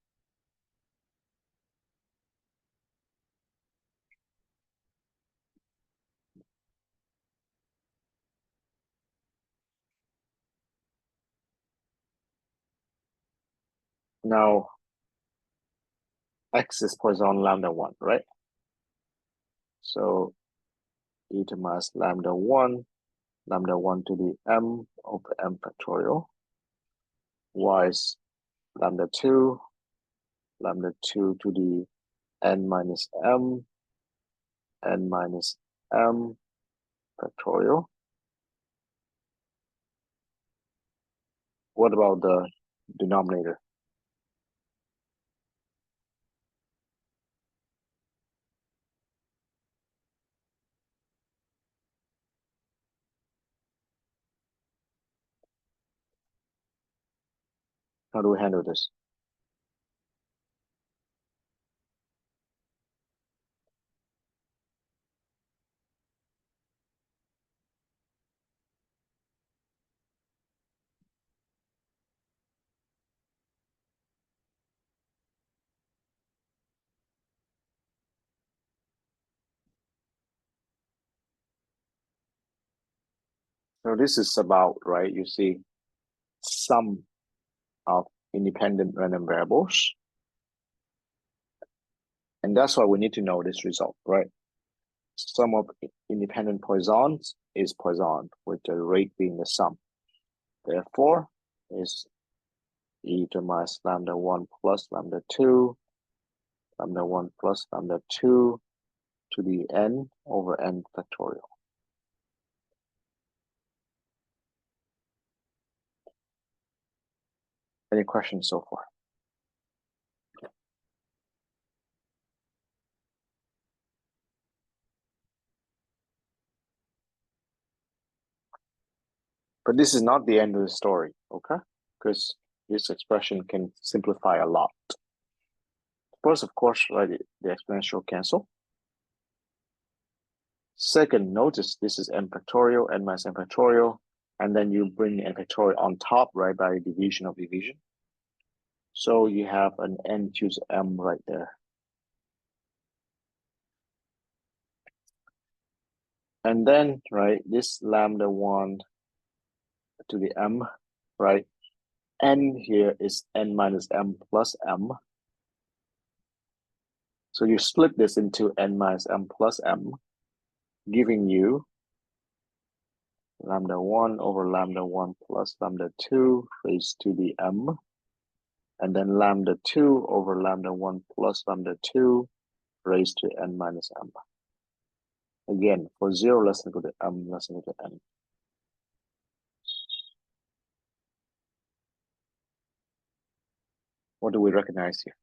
Now, x is Poisson lambda 1, right? So e to minus lambda 1 to the m over m factorial. Y is lambda 2 to the n minus m factorial. What about the denominator? How do we handle this? So this is about, right, you see, sum of independent random variables. And that's why we need to know this result, right? Sum of independent Poissons is Poisson, with the rate being the sum. Therefore, is e to minus lambda 1 plus lambda 2, lambda 1 plus lambda 2 to the n over n factorial. Any questions so far? But this is not the end of the story, okay? Because this expression can simplify a lot. First, of course, right, the exponential cancel. Second, notice this is n factorial, n minus n factorial, and then you bring n factorial on top, right, by division of division. So you have an n choose m right there. And then, right, this lambda 1 to the m, right? N here is n minus m plus m. So you split this into n minus m plus m, giving you lambda 1 over lambda 1 plus lambda 2 raised to the m, and then lambda 2 over lambda 1 plus lambda 2 raised to n minus m. Again, for 0 less than equal to m less than equal to n. What do we recognize here?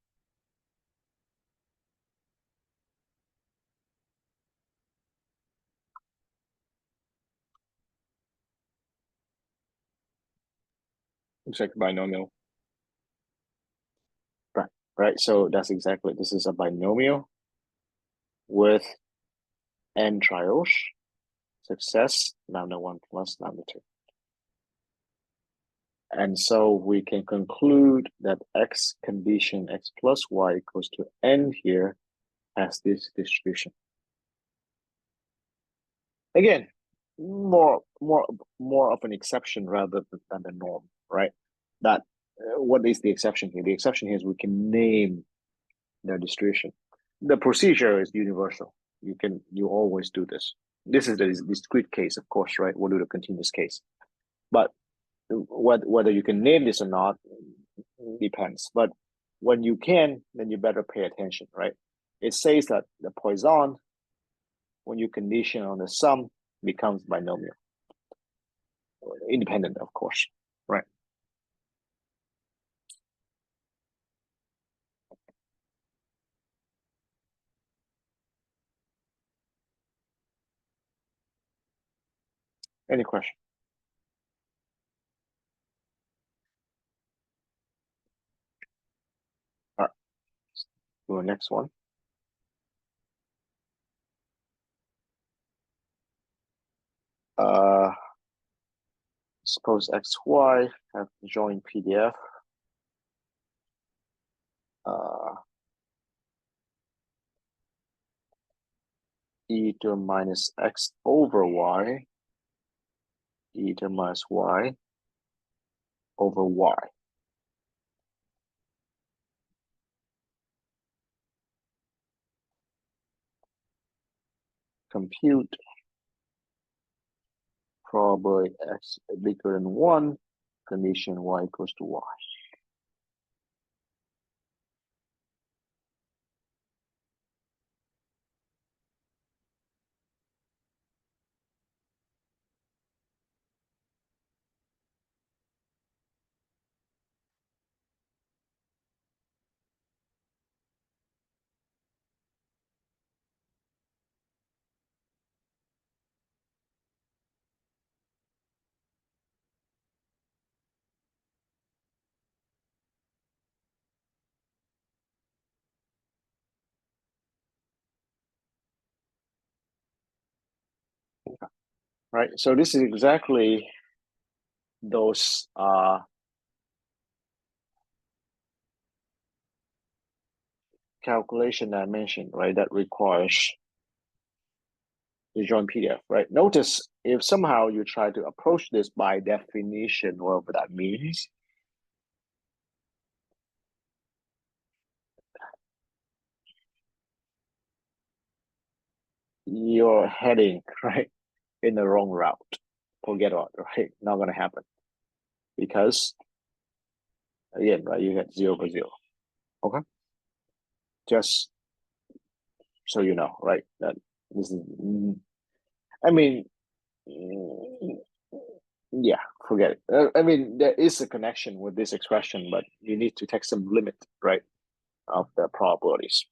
Looks like binomial. Right. So that's exactly, this is a binomial with n trials, success, lambda 1 plus lambda 2. And so we can conclude that x condition x plus y equals to n here has this distribution. Again, more of an exception rather than the norm, right? That what is the exception here? The exception here is we can name the distribution. The procedure is universal. You always do this. This is the discrete case, of course, right? We'll do the continuous case. But whether you can name this or not depends. But when you can, then you better pay attention, right? It says that the Poisson, when you condition on the sum, becomes binomial. Independent, of course, right? Any question? All right, do the next one. Suppose XY have joined PDF. E to minus X over Y, E to minus Y over Y. Compute probably X bigger than 1, condition Y equals to Y. Right, so this is exactly those calculation I mentioned, right? That requires the join PDF, right? Notice if somehow you try to approach this by definition, whatever that means, you're heading right in the wrong route. Forget about it, right? Not gonna happen because again, right? You get 0 over 0. Okay, just so you know, right? That this is, I mean, yeah, forget it. I mean, there is a connection with this expression, but you need to take some limit, right, of the probabilities.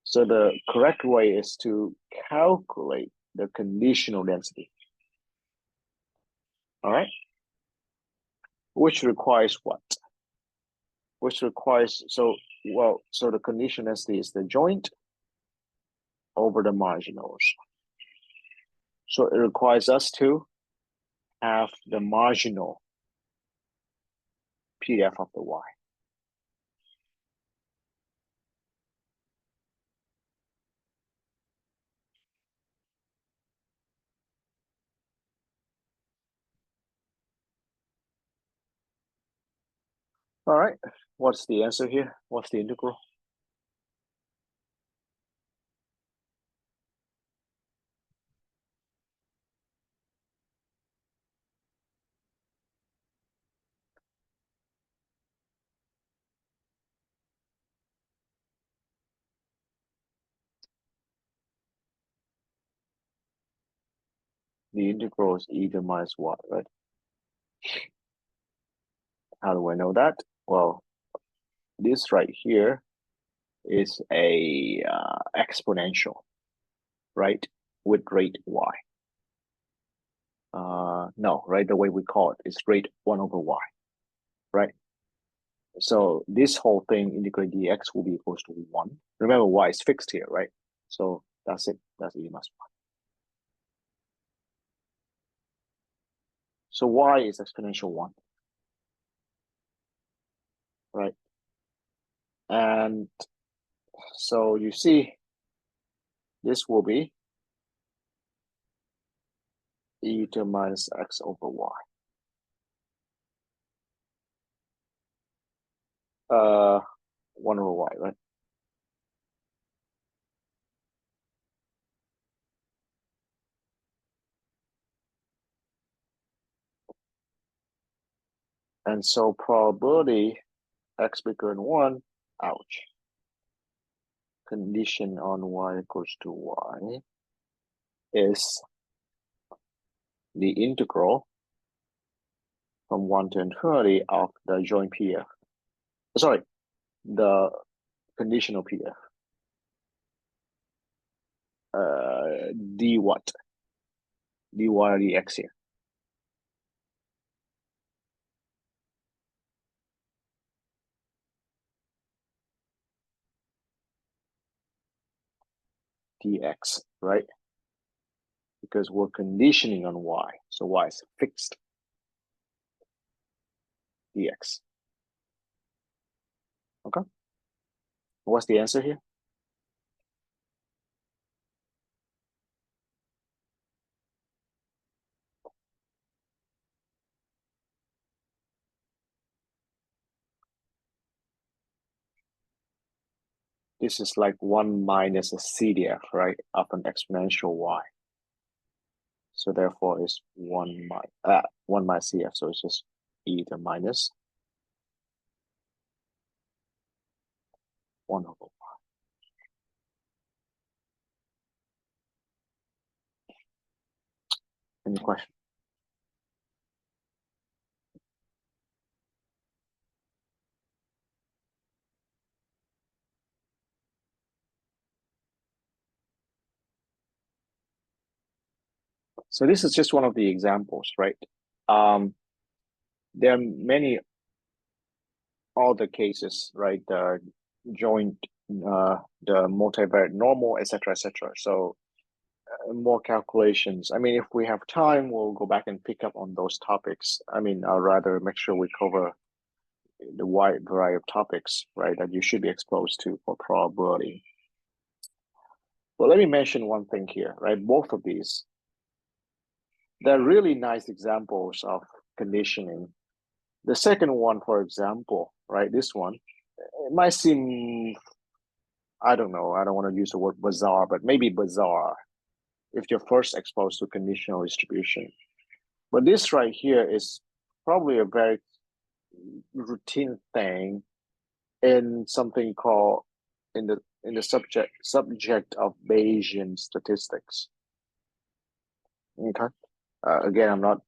So the correct way is to calculate the conditional density. All right, which requires what? Which requires so the conditional density is the joint over the marginals. So it requires us to have the marginal PDF of the Y. All right, what's the answer here? What's the integral? The integral is e to minus y, right? How do I know that? Well, this right here is a exponential, right, with rate y. No, right, the way we call it is rate 1 over y, right? So this whole thing integrate dx will be equals to 1. Remember, y is fixed here, right? So that's it. That's e minus 1. So y is exponential 1, right? And so you see, this will be e to minus x over y. 1 over y, right? And so probability x bigger than 1, ouch. Condition on y equals to y is the integral from 1 to infinity of the joint PF. Sorry, the conditional PF. D what? dy or dx here. Dx, right? Because we're conditioning on y, so y is fixed. Dx. Okay. What's the answer here? This is like 1 minus a CDF, right, of an exponential y. So therefore it's 1 minus CF, so it's just e to minus 1 over y. Any question? So this is just one of the examples, right? There are many other cases, right? The joint, the multivariate normal, etc., etc. So more calculations. I mean, if we have time, we'll go back and pick up on those topics. I mean, I'd rather make sure we cover the wide variety of topics, right, that you should be exposed to for probability. But let me mention one thing here, right? Both of these, they're really nice examples of conditioning. The second one, for example, right, this one, it might seem, I don't know, I don't want to use the word bizarre, but maybe bizarre if you're first exposed to conditional distribution. But this right here is probably a very routine thing in something called in the subject of Bayesian statistics. Okay. Again, I'm not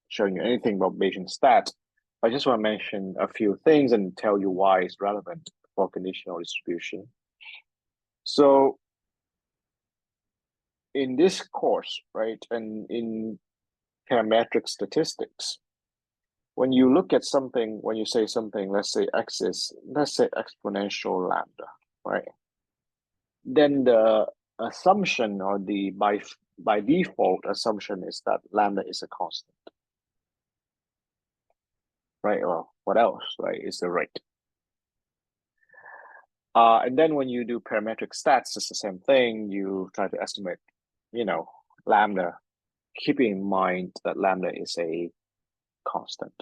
showing you anything about Bayesian stats. I just want to mention a few things and tell you why it's relevant for conditional distribution. So in this course, right, and in parametric statistics, when you look at something, when you say something, let's say x is, let's say exponential lambda, right? Then the assumption or the by default assumption is that lambda is a constant, right? Or what else, right? Is the rate. And then when you do parametric stats, it's the same thing. You try to estimate, lambda, keeping in mind that lambda is a constant.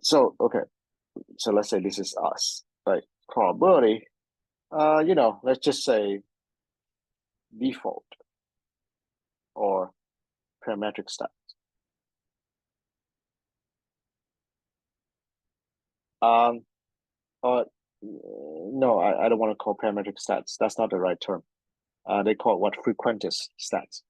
So, okay, so let's say this is us, right? Probability, let's just say default or parametric stats. No, I don't want to call parametric stats. That's not the right term. They call it what? Frequentist stats.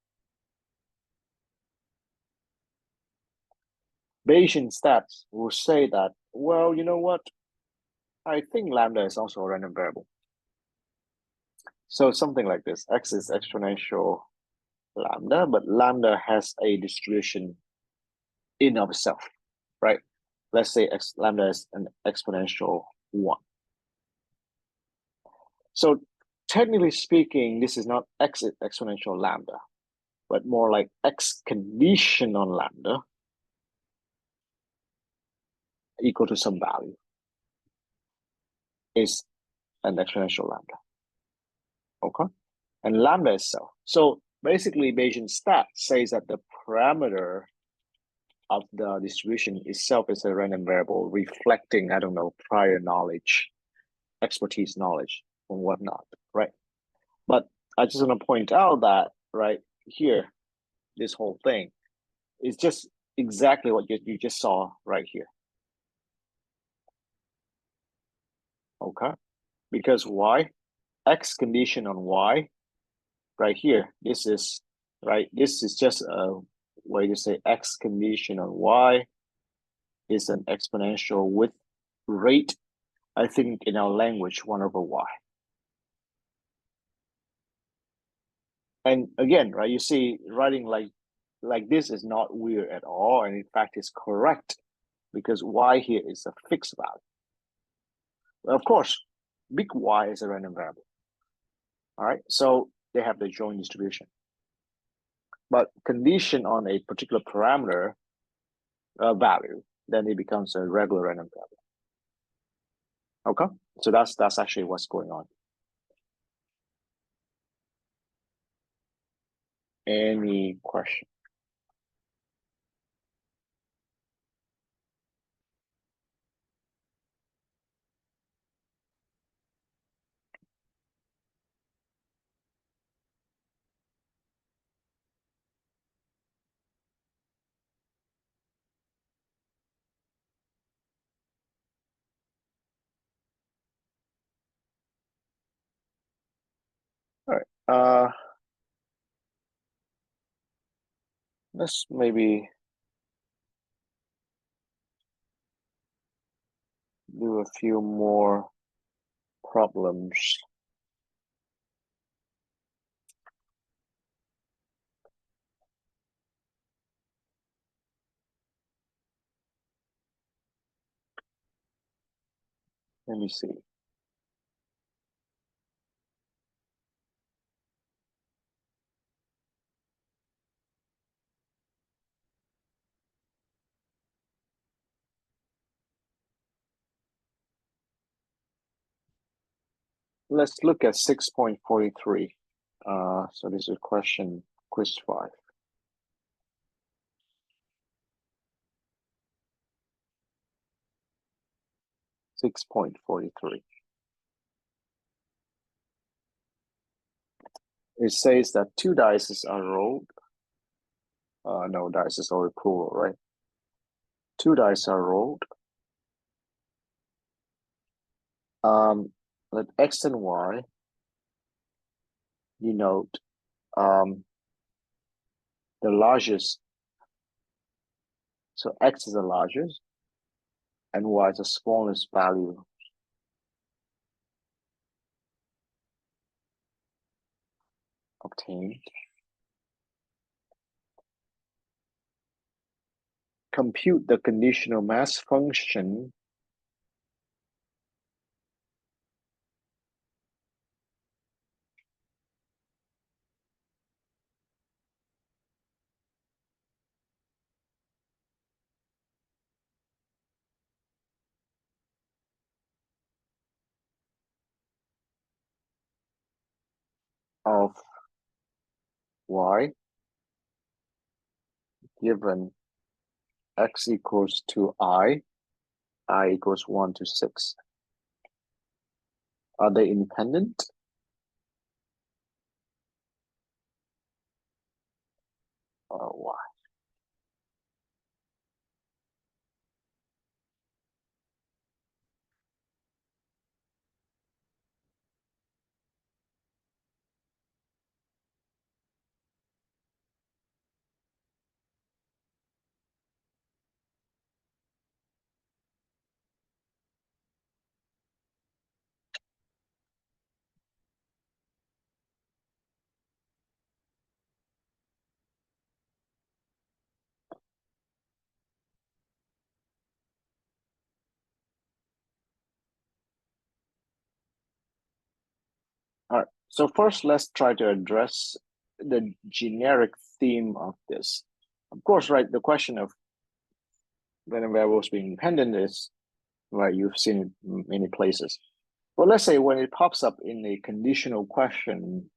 Bayesian stats will say that, well, you know what? I think lambda is also a random variable. So something like this, x is exponential lambda, but lambda has a distribution in of itself, right? Let's say lambda is an exponential 1. So technically speaking, this is not x exponential lambda, but more like x condition on lambda equal to some value is an exponential lambda. Okay? And lambda itself. So basically, Bayesian stat says that the parameter of the distribution itself is a random variable reflecting, I don't know, prior knowledge, expertise knowledge, and whatnot, right? But I just want to point out that, right here, this whole thing is just exactly what you just saw right here. Okay? Because why? X condition on Y right here. This is right. This is just a way to say X condition on Y is an exponential with rate. I think in our language 1/y. And again, right, you see writing like this is not weird at all, and in fact it's correct because Y here is a fixed value. Well, of course, big Y is a random variable. All right, so they have the joint distribution. But condition on a particular parameter value, then it becomes a regular random variable. Okay, so that's actually what's going on. Any question? All right. Let's maybe do a few more problems. Let me see. Let's look at 6.43. So this is question quiz 5. 6.43. It says that 2 dice are rolled. No, dice is already plural, right? 2 dice are rolled. Let X and Y denote the largest. So X is the largest and Y is the smallest value obtained. Compute the conditional mass function of Y given X equals to I equals 1 to 6. Are they independent? Y. So first, let's try to address the generic theme of this. Of course, right, the question of when variables being independent is, right, you've seen it in many places. But let's say when it pops up in a conditional question,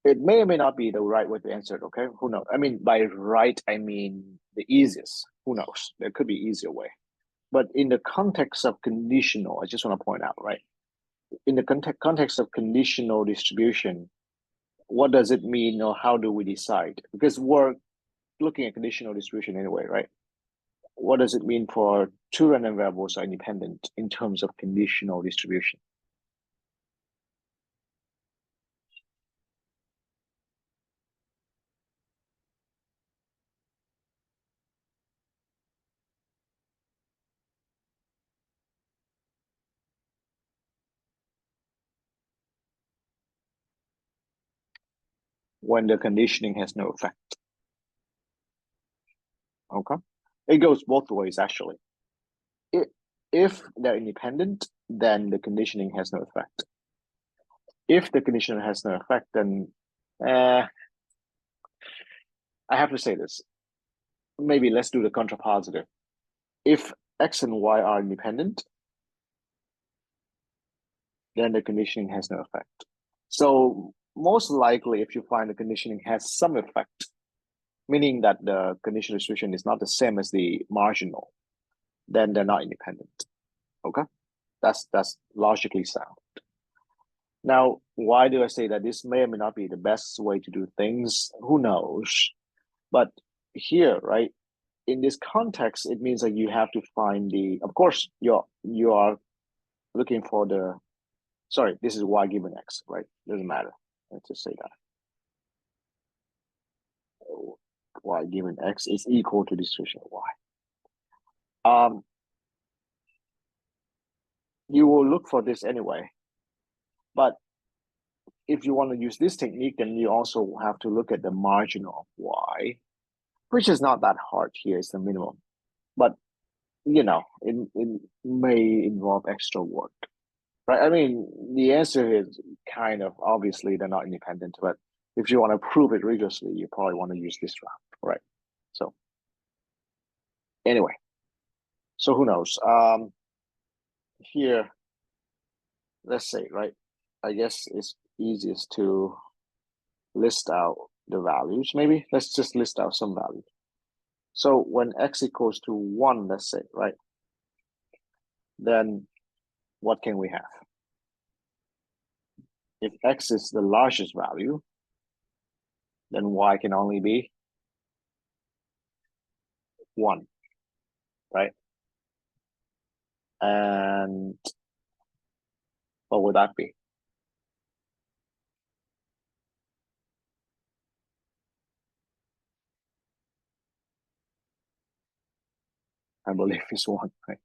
it may or may not be the right way to answer it, okay? Who knows? I mean, by right, I mean the easiest. Who knows? There could be easier way. But in the context of conditional, I just want to point out, right? In the context of conditional distribution, what does it mean or how do we decide? Because we're looking at conditional distribution anyway, right? What does it mean for two random variables are independent in terms of conditional distribution? When the conditioning has no effect. Okay. It goes both ways actually. If they're independent, then the conditioning has no effect. If the condition has no effect, then I have to say this. Maybe let's do the contrapositive. If X and Y are independent, then the conditioning has no effect. So most likely, if you find the conditioning has some effect, meaning that the conditional distribution is not the same as the marginal, then they're not independent. Okay, that's logically sound. Now, why do I say that this may or may not be the best way to do things? Who knows? But here, right, in this context, it means that you have to find the. Of course, you are looking for the. Sorry, this is y given x, right? Doesn't matter. Let's just say that y given x is equal to distribution of y. You will look for this anyway, but if you want to use this technique, then you also have to look at the marginal of y, which is not that hard here. It's the minimum, but you know, it may involve extra work, right? I mean, the answer is kind of obviously they're not independent, but if you want to prove it rigorously, you probably want to use this route, right? So anyway, so who knows? Here, let's say, right? I guess it's easiest to list out the values. Maybe let's just list out some values. So when x equals to 1, let's say, right? Then what can we have? If x is the largest value, then y can only be 1, right? And what would that be? I believe it's 1, right?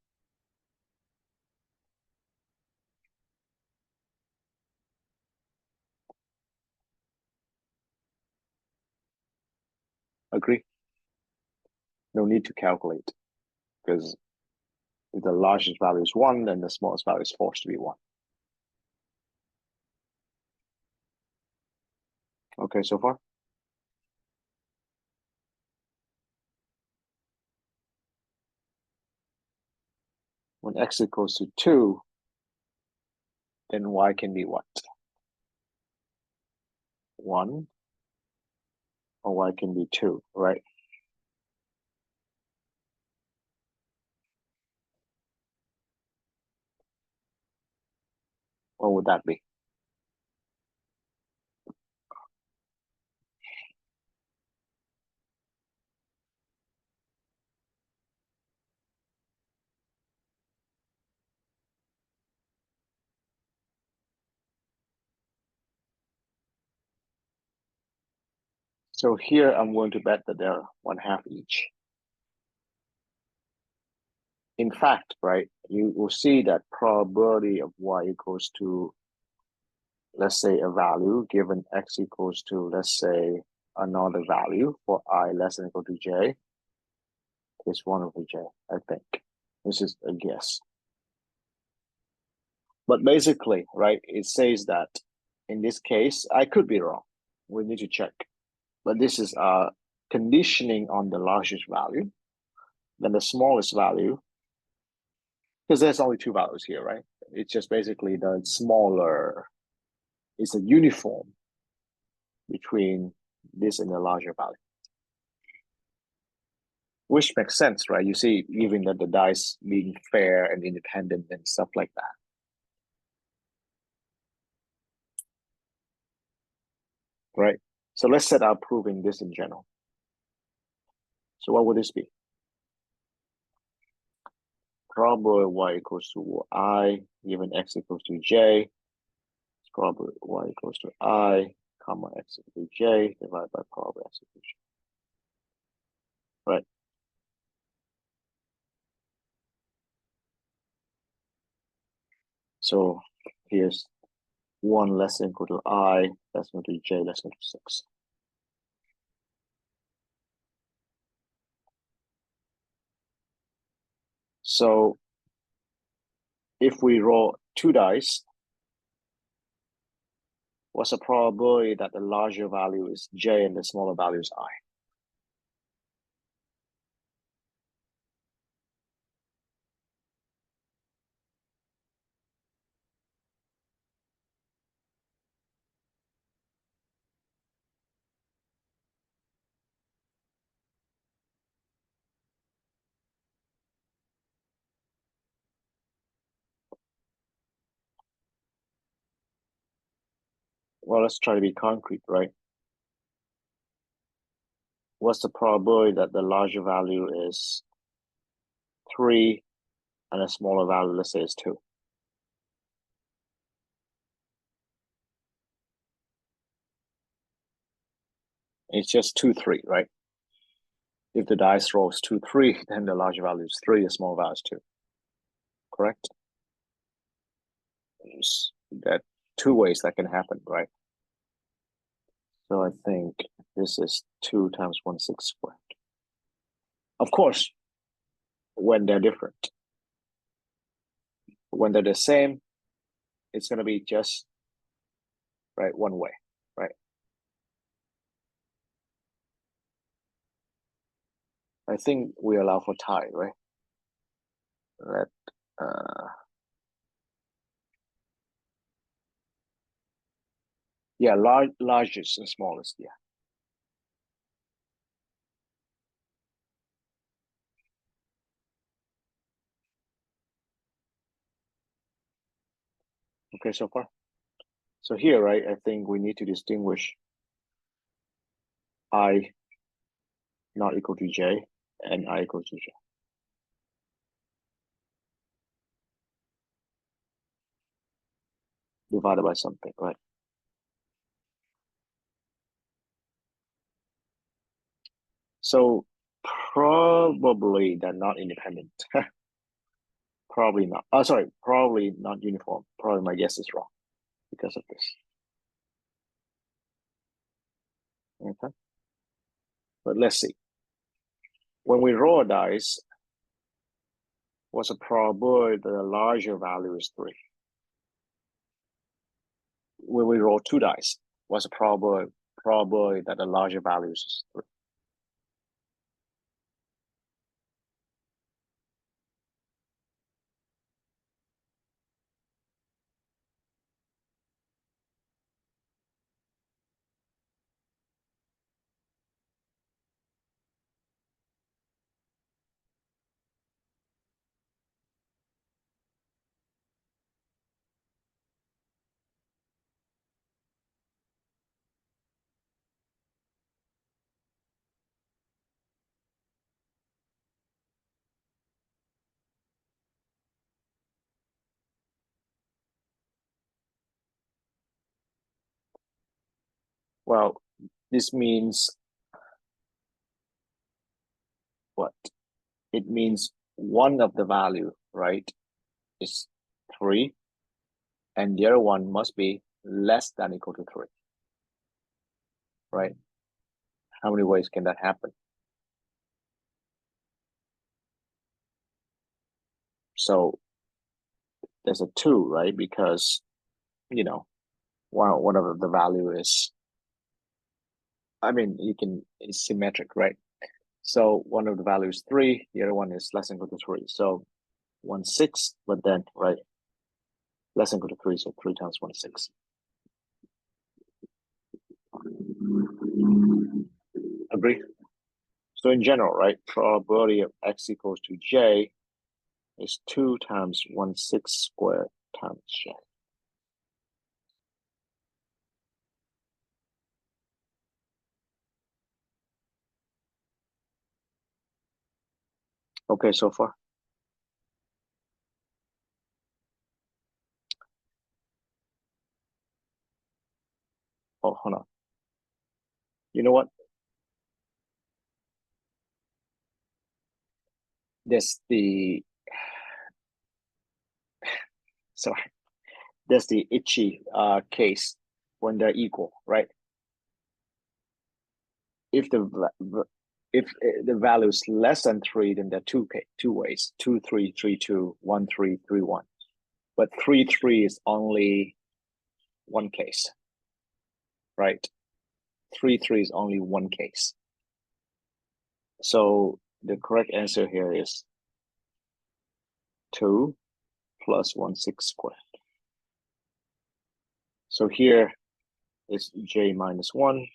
Agree? No need to calculate because if the largest value is 1, then the smallest value is forced to be 1. Okay, so far? When x equals to 2, then y can be what? 1 or y can be 2, right? What would that be? So here I'm going to bet that they're 1/2 each. In fact, right, you will see that probability of y equals to, let's say, a value given x equals to, let's say, another value for I less than or equal to j is 1/j, I think. This is a guess. But basically, right, it says that in this case, I could be wrong. We need to check. But this is conditioning on the largest value, then the smallest value, because there's only two values here, right? It's just basically the smaller, it's a uniform between this and the larger value. Which makes sense, right? You see, even that the dice being fair and independent and stuff like that. Right? So let's set out proving this in general. So what would this be? Probably y equals to I given x equals to j. Probably y equals to I, comma x equals to j divided by probably x equals to j. Right? So here's 1 less than equal to I, less than equal to j, less than equal to 6. So if we roll 2 dice, what's the probability that the larger value is j and the smaller value is I? Well, let's try to be concrete, right? What's the probability that the larger value is 3 and a smaller value, let's say, is 2? It's just 2, 3, right? If the dice rolls 2, 3, then the larger value is 3, the small value is 2. Correct? That 2 ways that can happen, right? So I think this is 2 times 1/6 squared. Of course, when they're different. When they're the same, it's going to be just, right, one way, right? I think we allow for tie, right? Let, yeah, largest and smallest, yeah. Okay, so far. So here, right, I think we need to distinguish I not equal to j and I equal to j. Divided by something, right? So probably they're not independent. Probably not. Oh, sorry, probably not uniform. Probably my guess is wrong because of this. Okay. But let's see. When we roll a dice, what's the probability that the larger value is 3? When we roll 2 dice, what's the probability that the larger value is 3? Well, this means what? It means one of the value, right, is 3, and the other one must be less than equal to 3, right? How many ways can that happen? So there's a 2, right? Because, you know, one of the value is, I mean, it's symmetric, right? So one of the values is 3, the other one is less than or equal to 3. So 1/6, but then, right, less than or equal to 3, so 3 times 1/6. Agree? So in general, right, probability of x equals to j is 2 times 1/6 squared times j. Okay, so far? Oh, hold on. You know what? There's the, sorry, there's the itchy case when they're equal, right? If the value is less than 3, then there are two ways: 2, 3, 3, 2, 1, 3, 3, 1. But 3, 3 is only one case, right? 3, 3 is only one case. So the correct answer here is 2 plus 1/6 squared. So here is j minus 1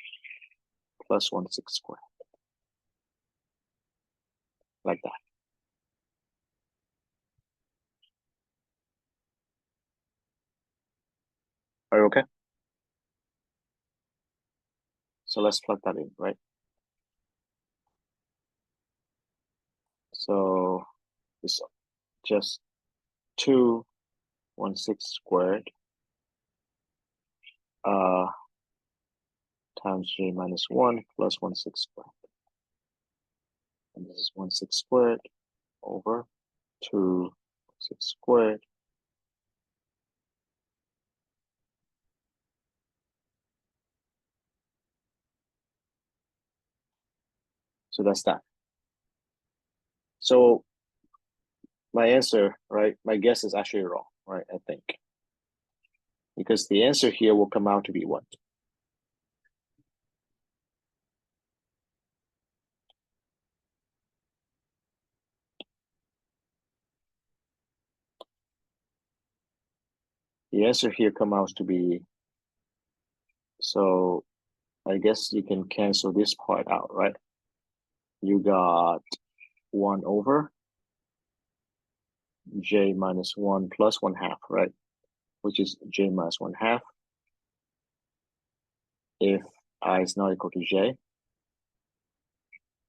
plus 1/6 squared, like that. Are you okay? So let's plug that in, right? So it's just 2 1/6 squared times j minus 1 plus 1/6 squared. And this is 1/6 squared over 2 6 squared. So that's that. So my answer, right? My guess is actually wrong, right? I think. Because the answer here will come out to be what? The answer here comes out to be, so I guess you can cancel this part out, right? You got 1 over j minus 1 plus 1/2, right? Which is j minus 1/2 if I is not equal to j,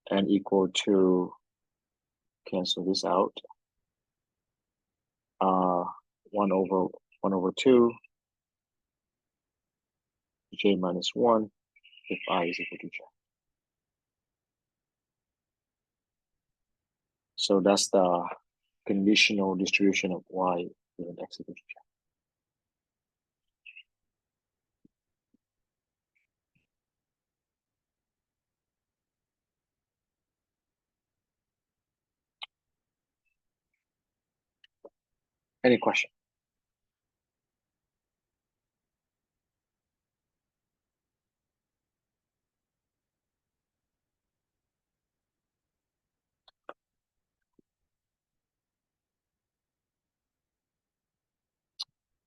and equal to, cancel this out, 1 over 2 j minus 1 if I is equal to j. So that's the conditional distribution of y given x equal to j. Any question?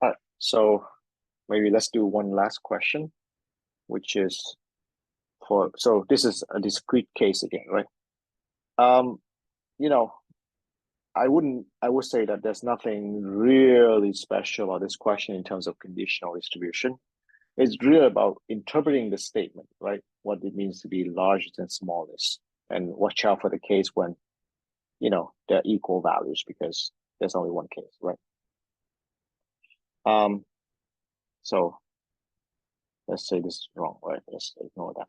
All right, so maybe let's do one last question, which is so this is a discrete case again, right? You know, I would say that there's nothing really special about this question in terms of conditional distribution. It's really about interpreting the statement, right? What it means to be larger than smallest, and watch out for the case when, they're equal values, because there's only one case, right? So let's say this is wrong, right? Let's ignore that.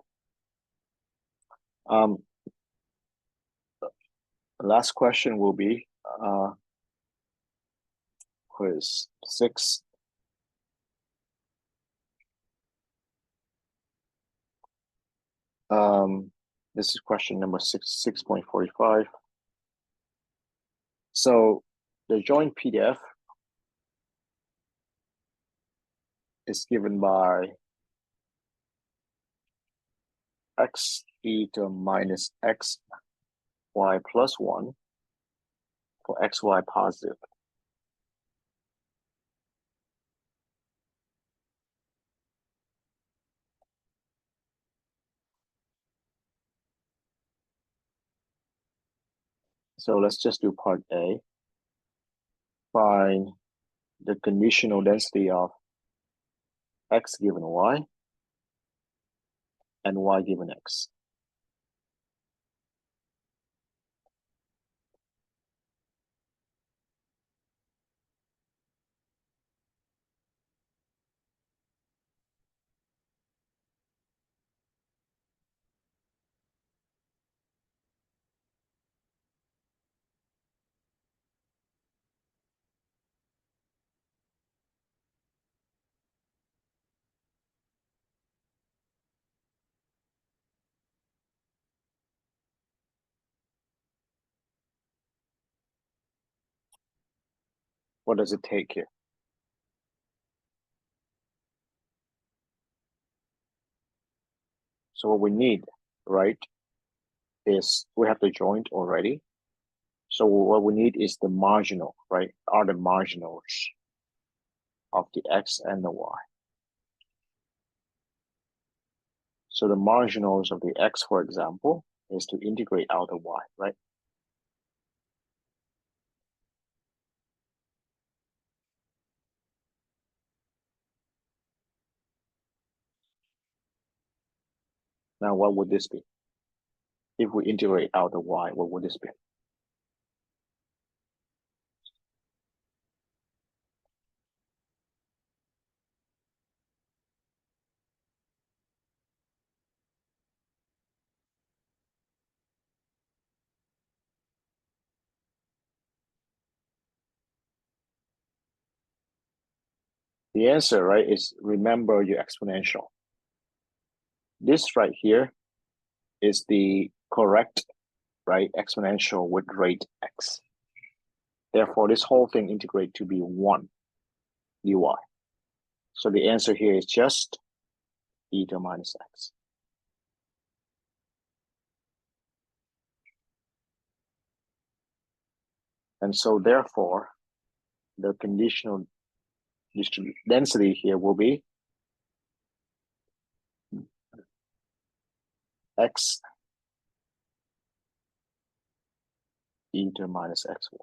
The last question will be quiz 6. This is question number 6.45. So the joint PDF is given by x eta minus x y plus 1 for xy positive. So let's just do part A. Find the conditional density of x given y and y given x. What does it take here? So what we need, right, is we have the joint already. So what we need is the marginal, right? Are the marginals of the x and the y. So the marginals of the x, for example, is to integrate out the y, right? Now, what would this be? If we integrate out the y, what would this be? The answer, right, is remember your exponential. This right here is the correct, right, exponential with rate x. Therefore, this whole thing integrate to be 1 dy. So the answer here is just eta minus x. And so therefore, the conditional density here will be x eta minus xy.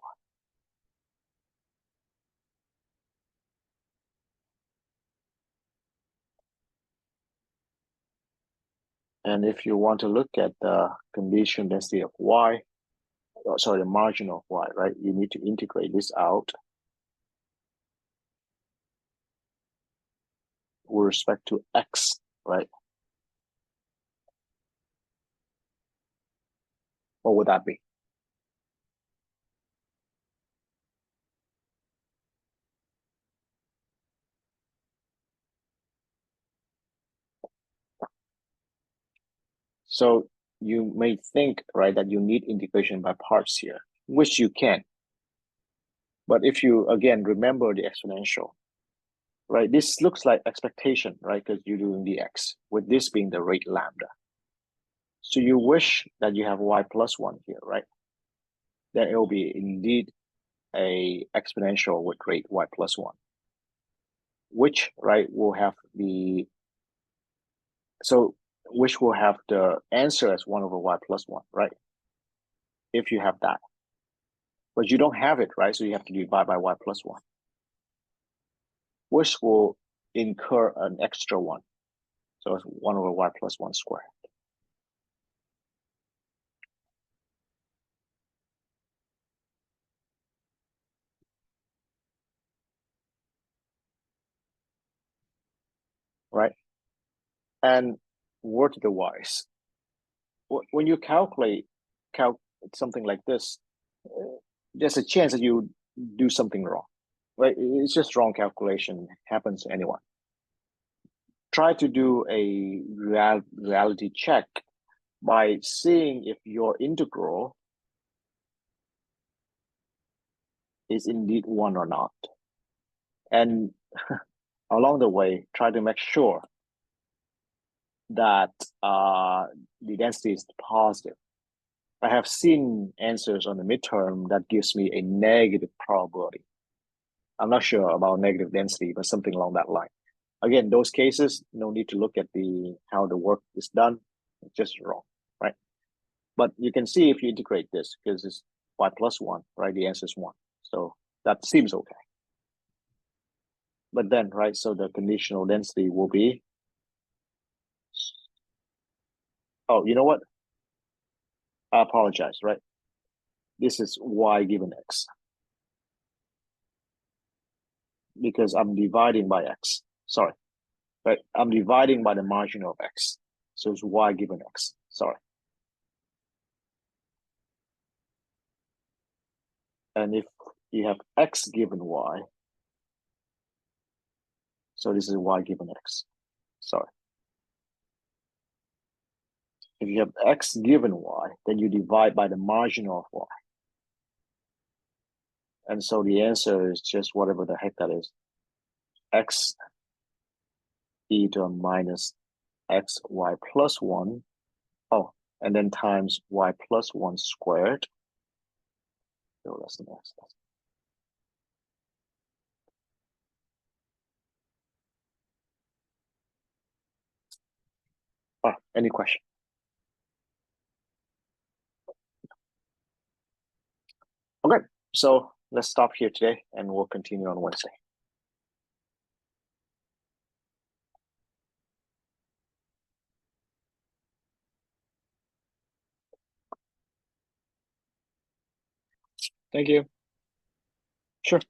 And if you want to look at the conditional density of y, sorry, the margin of y, right, you need to integrate this out with respect to x, right? What would that be? So you may think, right, that you need integration by parts here, which you can. But if you, again, remember the exponential, right, this looks like expectation, right, because you're doing the x, with this being the rate lambda. So you wish that you have y plus 1 here, right? Then it will be indeed a exponential with rate y plus 1, which, right, will have the, so which will have the answer as 1 over y plus 1, right? If you have that. But you don't have it, right? So you have to divide by y plus 1, which will incur an extra 1. So it's 1 over y plus 1 squared. Right? And word to the wise, when you calculate something like this, there's a chance that you do something wrong, right? It's just wrong calculation, happens to anyone. Try to do a reality check by seeing if your integral is indeed 1 or not. And along the way, try to make sure that the density is positive. I have seen answers on the midterm that gives me a negative probability. I'm not sure about negative density, but something along that line. Again, those cases, no need to look at the how the work is done. It's just wrong, right? But you can see if you integrate this, because it's y plus 1, right? The answer is 1. So that seems okay. But then, right, so the conditional density will be, oh, you know what? I apologize, right? This is y given x, because I'm dividing by x. Sorry, right? I'm dividing by the margin of x. So it's y given x. Sorry. And if you have x given y, so this is y given x. Sorry. If you have x given y, then you divide by the margin of y. And so the answer is just whatever the heck that is. X e to the minus x y plus 1. Oh, and then times y plus 1 squared. So that's the next. Any question? Okay, so let's stop here today and we'll continue on Wednesday. Thank you. Sure.